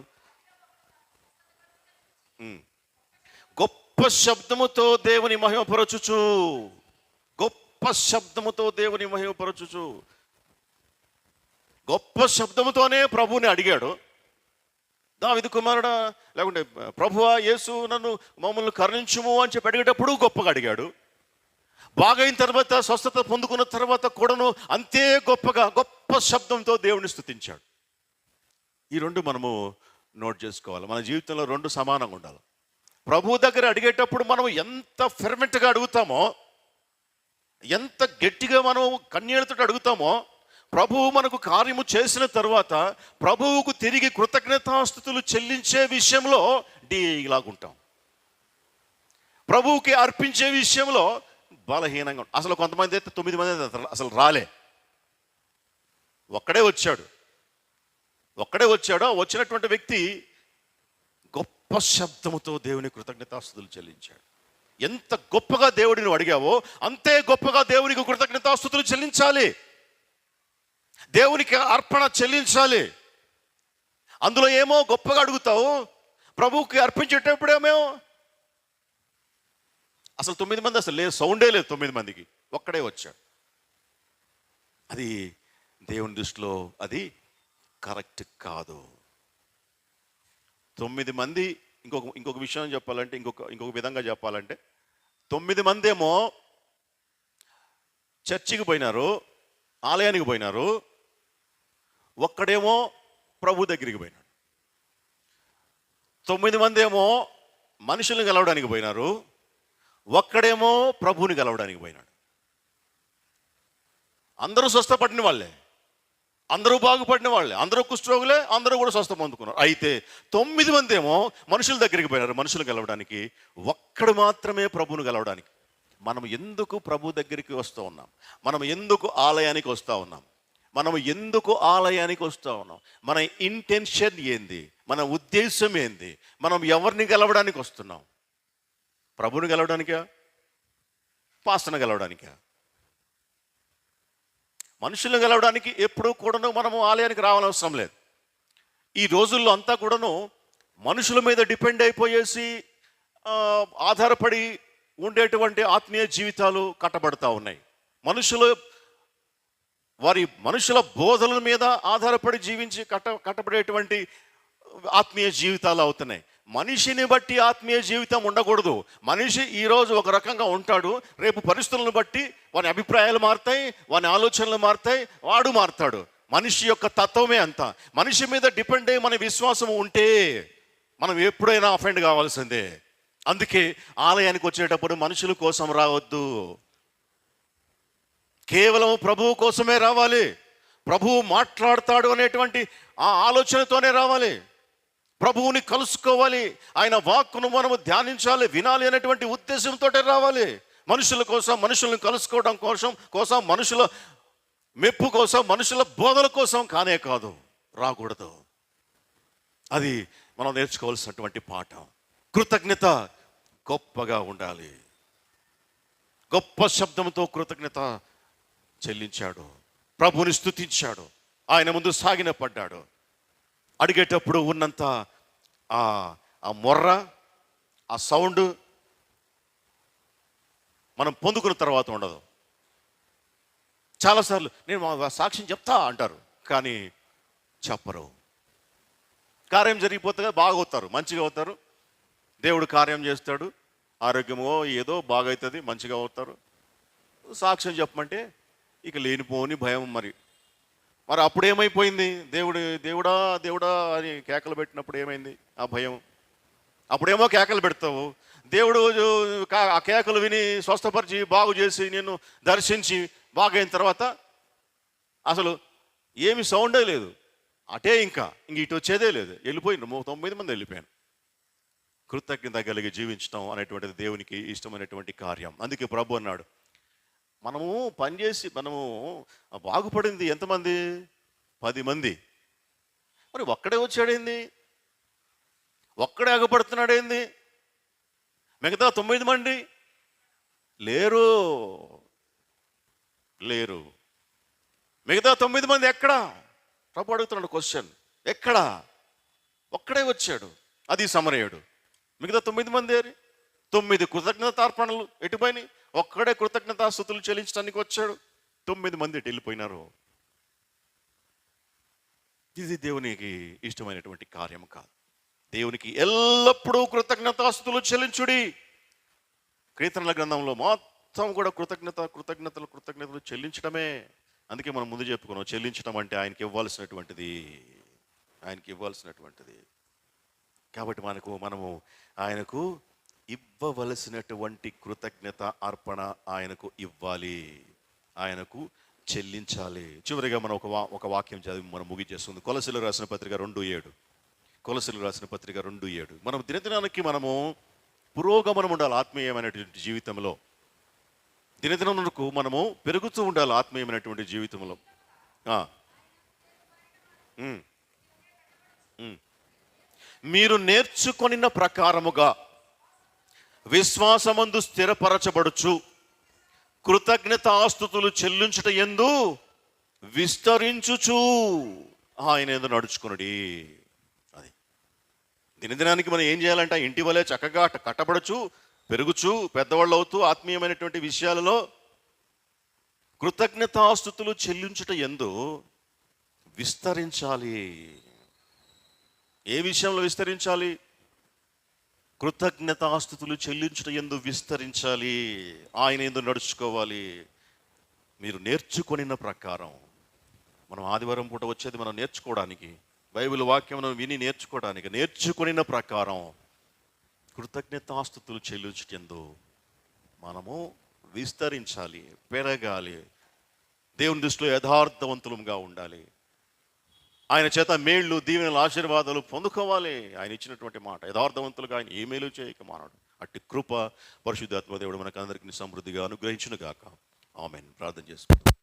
గొప్ప శబ్దముతో దేవుని మహిమపరచుచు, గొప్ప శబ్దముతో దేవుని మహిమపరచుచు. గొప్ప శబ్దముతోనే ప్రభువుని అడిగాడు. దావీదు కుమారుడా, లేకుంటే ప్రభువా యేసు నన్ను మమ్మల్ని కరుణించుము అని చెప్పి అడిగేటప్పుడు గొప్పగా అడిగాడు. బాగైన తర్వాత స్వస్థత పొందుకున్న తర్వాత కూడాను అంతే గొప్పగా గొప్ప శబ్దంతో దేవుని స్తుతించాడు. ఈ రెండు మనము నోట్ చేసుకోవాలి. మన జీవితంలో రెండు సమానంగా ఉండాలి. ప్రభు దగ్గర అడిగేటప్పుడు మనం ఎంత ఫెర్మెంట్గా అడుగుతామో, ఎంత గట్టిగా మనం కన్నీళ్లతో అడుగుతామో, ప్రభువు మనకు కార్యము చేసిన తర్వాత ప్రభువుకు తిరిగి కృతజ్ఞతాస్తుతులు చెల్లించే విషయంలో ఇలాగుంటాం. ప్రభువుకి అర్పించే విషయంలో బలహీనంగా ఉంటాం. అసలు కొంతమంది అయితే 9 మంది అసలు రాలే, ఒక్కడే వచ్చాడు. వచ్చినటువంటి వ్యక్తి గొప్ప శబ్దముతో దేవుని కృతజ్ఞతాస్తుతులు చెల్లించాడు. ఎంత గొప్పగా దేవుడిని అడిగావో అంతే గొప్పగా దేవునికి కృతజ్ఞతాస్తుతులు చెల్లించాలి. దేవునికి అర్పణ చెల్లించాలి. అందులో ఏమో గొప్పగా అడుగుతావు, ప్రభువుకి అర్పించేటప్పుడేమో అసలు 9 మంది అసలు లేదు, సౌండే లేదు 9 మందికి, ఒక్కడే వచ్చాడు. అది దేవుని దృష్టిలో అది కరెక్ట్ కాదు. 9 మంది ఇంకొక విషయం చెప్పాలంటే, ఇంకొక విధంగా చెప్పాలంటే 9 మంది ఏమో చర్చికి పోయినారు, ఆలయానికి పోయినారు, ఒక్కడేమో ప్రభు దగ్గరికి పోయినాడు. 9 మంది ఏమో మనుషుల్ని కలవడానికి పోయినారు, ఒక్కడేమో ప్రభువుని కలవడానికి పోయినాడు. అందరూ స్వస్థపడిన వాళ్ళే, అందరూ బాగుపడిన వాళ్ళే, అందరూ కుష్ఠరోగులే, అందరూ కూడా స్వస్థ పొందుకున్నారు. అయితే 9 మంది ఏమో మనుషుల దగ్గరికి పోయినారు, మనుషులు కలవడానికి, ఒక్కడు మాత్రమే ప్రభువుని కలవడానికి. మనం ఎందుకు ప్రభు దగ్గరికి వస్తూ ఉన్నాం? మనం ఎందుకు ఆలయానికి వస్తూ ఉన్నాం? మన ఇంటెన్షన్ ఏంది? మన ఉద్దేశం ఏంది? మనం ఎవరిని కలవడానికి వస్తున్నాం? ప్రభుని కలవడానికా? పాస్టర్ని కలవడానికా? మనుషులను కలవడానికి ఎప్పుడూ కూడాను మనము ఆలయానికి రావాల్సిన లేదు. ఈ రోజుల్లో అంతా కూడాను మనుషుల మీద డిపెండ్ అయిపోయేసి ఆధారపడి ఉండేటువంటి ఆత్మీయ జీవితాలు కట్టబడతా ఉన్నాయి. మనుషుల బోధల మీద ఆధారపడి జీవించి కట్టబడేటువంటి ఆత్మీయ జీవితాలు అవుతున్నాయి. మనిషిని బట్టి ఆత్మీయ జీవితం ఉండకూడదు. మనిషి ఈరోజు ఒక రకంగా ఉంటాడు, రేపు పరిస్థితులను బట్టి వాని అభిప్రాయాలు మారుతాయి, వాని ఆలోచనలు మారుతాయి, వాడు మారుతాడు. మనిషి యొక్క తత్వమే అంత. మనిషి మీద డిపెండ్ అయ్యి మన విశ్వాసం ఉంటే మనం ఎప్పుడైనా అఫెండ్ కావాల్సిందే. అందుకే ఆలయానికి వచ్చేటప్పుడు మనుషుల కోసం రావద్దు, కేవలం ప్రభువు కోసమే రావాలి. ప్రభువు మాట్లాడతాడు అనేటువంటి ఆ ఆలోచనతోనే రావాలి. ప్రభువుని కలుసుకోవాలి, ఆయన వాక్కును మనము ధ్యానించాలి, వినాలి అనేటువంటి ఉద్దేశంతో రావాలి. మనుషుల కోసం, మనుషులను కలుసుకోవడం కోసం మనుషుల మెప్పు కోసం, మనుషుల బోధల కోసం కానే కాదు, రాకూడదు. అది మనం నేర్చుకోవాల్సినటువంటి పాఠం. కృతజ్ఞత గొప్పగా ఉండాలి. గొప్ప శబ్దంతో కృతజ్ఞత చెల్లించాడు, ప్రభువుని స్తుతించాడు, ఆయన ముందు సాగిలపడ్డాడు. అడిగేటప్పుడు ఉన్నంత ఆ మొర్ర, ఆ సౌండ్ మనం పొందుకున్న తర్వాత ఉండదు. చాలాసార్లు నేను సాక్ష్యం చెప్తా అంటారు, కానీ చెప్పరు. కార్యం జరిగిపోతే బాగవుతారు, మంచిగా అవుతారు, దేవుడు కార్యం చేస్తాడు, ఆరోగ్యమో ఏదో బాగవుతుంది, మంచిగా అవుతారు. సాక్ష్యం చెప్పమంటే ఇక లేనిపోని భయం. మరి మరి అప్పుడేమైపోయింది? దేవుడా దేవుడా అని కేకలు పెట్టినప్పుడు ఏమైంది ఆ భయం? అప్పుడేమో కేకలు పెడతావు, దేవుడు ఆ కేకలు విని స్వస్థపరిచి బాగు చేసి నిన్ను దర్శించి బాగైన తర్వాత అసలు ఏమి సౌండే లేదు. అటే ఇంక ఇటు వచ్చేదే లేదు, వెళ్ళిపోయింది. 9 మంది వెళ్ళిపోయాను. కృతజ్ఞత కలిగి జీవించడం అనేటువంటిది దేవునికి ఇష్టమైనటువంటి కార్యం. అందుకే ప్రభు అన్నాడు, మనము పనిచేసి మనము బాగుపడింది ఎంతమంది? 10 మంది. మరి ఒక్కడే వచ్చాడేంది? ఒక్కడే అగపడుతున్నాడేంది? మిగతా 9 మంది లేరు. మిగతా 9 మంది ఎక్కడా? ప్రభు అడుగుతున్నాడు క్వశ్చన్, ఎక్కడా? ఒక్కడే వచ్చాడు, అది సమరయుడు. మిగతా 9 మంది 9 కృతజ్ఞతార్పణలు ఎటుపోయినాయి? ఒక్కడే కృతజ్ఞతాస్తుతులు చెల్లించడానికి వచ్చాడు. 9 మంది ఎటు వెళ్ళిపోయినారు? ఇది దేవునికి ఇష్టమైనటువంటి కార్యం కాదు. దేవునికి ఎల్లప్పుడూ కృతజ్ఞతాస్తుతులు చెల్లించుడి. కీర్తనల గ్రంథంలో మొత్తం కూడా కృతజ్ఞతలు చెల్లించడమే. అందుకే మనం ముందు చెప్పుకున్నాం, చెల్లించడం అంటే ఆయనకి ఇవ్వాల్సినటువంటిది. కాబట్టి మనము ఆయనకు ఇవ్వవలసినటువంటి కృతజ్ఞత అర్పణ ఆయనకు ఇవ్వాలి, ఆయనకు చెల్లించాలి. చివరిగా మనం ఒక వాక్యం చదివి మనం ముగించేస్తుంది. కొలసీలకు రాసిన పత్రిక 2:7. మనం దినదినానికి మనము పురోగమనం ఉండాలి ఆత్మీయమైనటువంటి జీవితంలో. దినదినమునకు మనము పెరుగుతూ ఉండాలి ఆత్మీయమైనటువంటి జీవితంలో. మీరు నేర్చుకొనిన ప్రకారముగా విశ్వాసమందు స్థిరపరచబడుచు కృతజ్ఞతాస్తుతులు చెల్లించుట యందు విస్తరించుచు ఆయన యందు నడుచుకొనుడి. అది దినదినానికి మనం ఏం చేయాలంటే ఇంటి వలె చక్కగా కట్టబడుచు పెరుగుచు పెద్దవాళ్ళు అవుతూ ఆత్మీయమైనటువంటి విషయాలలో కృతజ్ఞతాస్తుతులు చెల్లించుట యందు విస్తరించాలి. ఏ విషయంలో విస్తరించాలి? కృతజ్ఞతాస్తుతులు చెల్లించుట యందు విస్తరించాలి, ఆయన యందు నడుచుకోవాలి. మీరు నేర్చుకొనిన ప్రకారం, మనం ఆదివారం పూట వచ్చేది మనం నేర్చుకోవడానికి, బైబిల్ వాక్యం విని నేర్చుకొనిన ప్రకారం కృతజ్ఞతాస్తుతులు చెల్లించుట యందు మనము విస్తరించాలి, పెరగాలి. దేవుని దృష్టిలో యథార్థవంతులుగా ఉండాలి. ఆయన చేత మేళ్ళు దీవెనలు ఆశీర్వాదాలు పొందుకోవాలి. ఆయన ఇచ్చినటువంటి మాట, యథార్థవంతులుగా ఆయన ఏ మేలు చేయక మానడు. అట్టి కృప పరిశుద్ధాత్మ దేవుడు మనకు అందరికీ సమృద్ధిగా అనుగ్రహించును గాక. ఆమేన్. ప్రార్థన చేసుకుంటాం.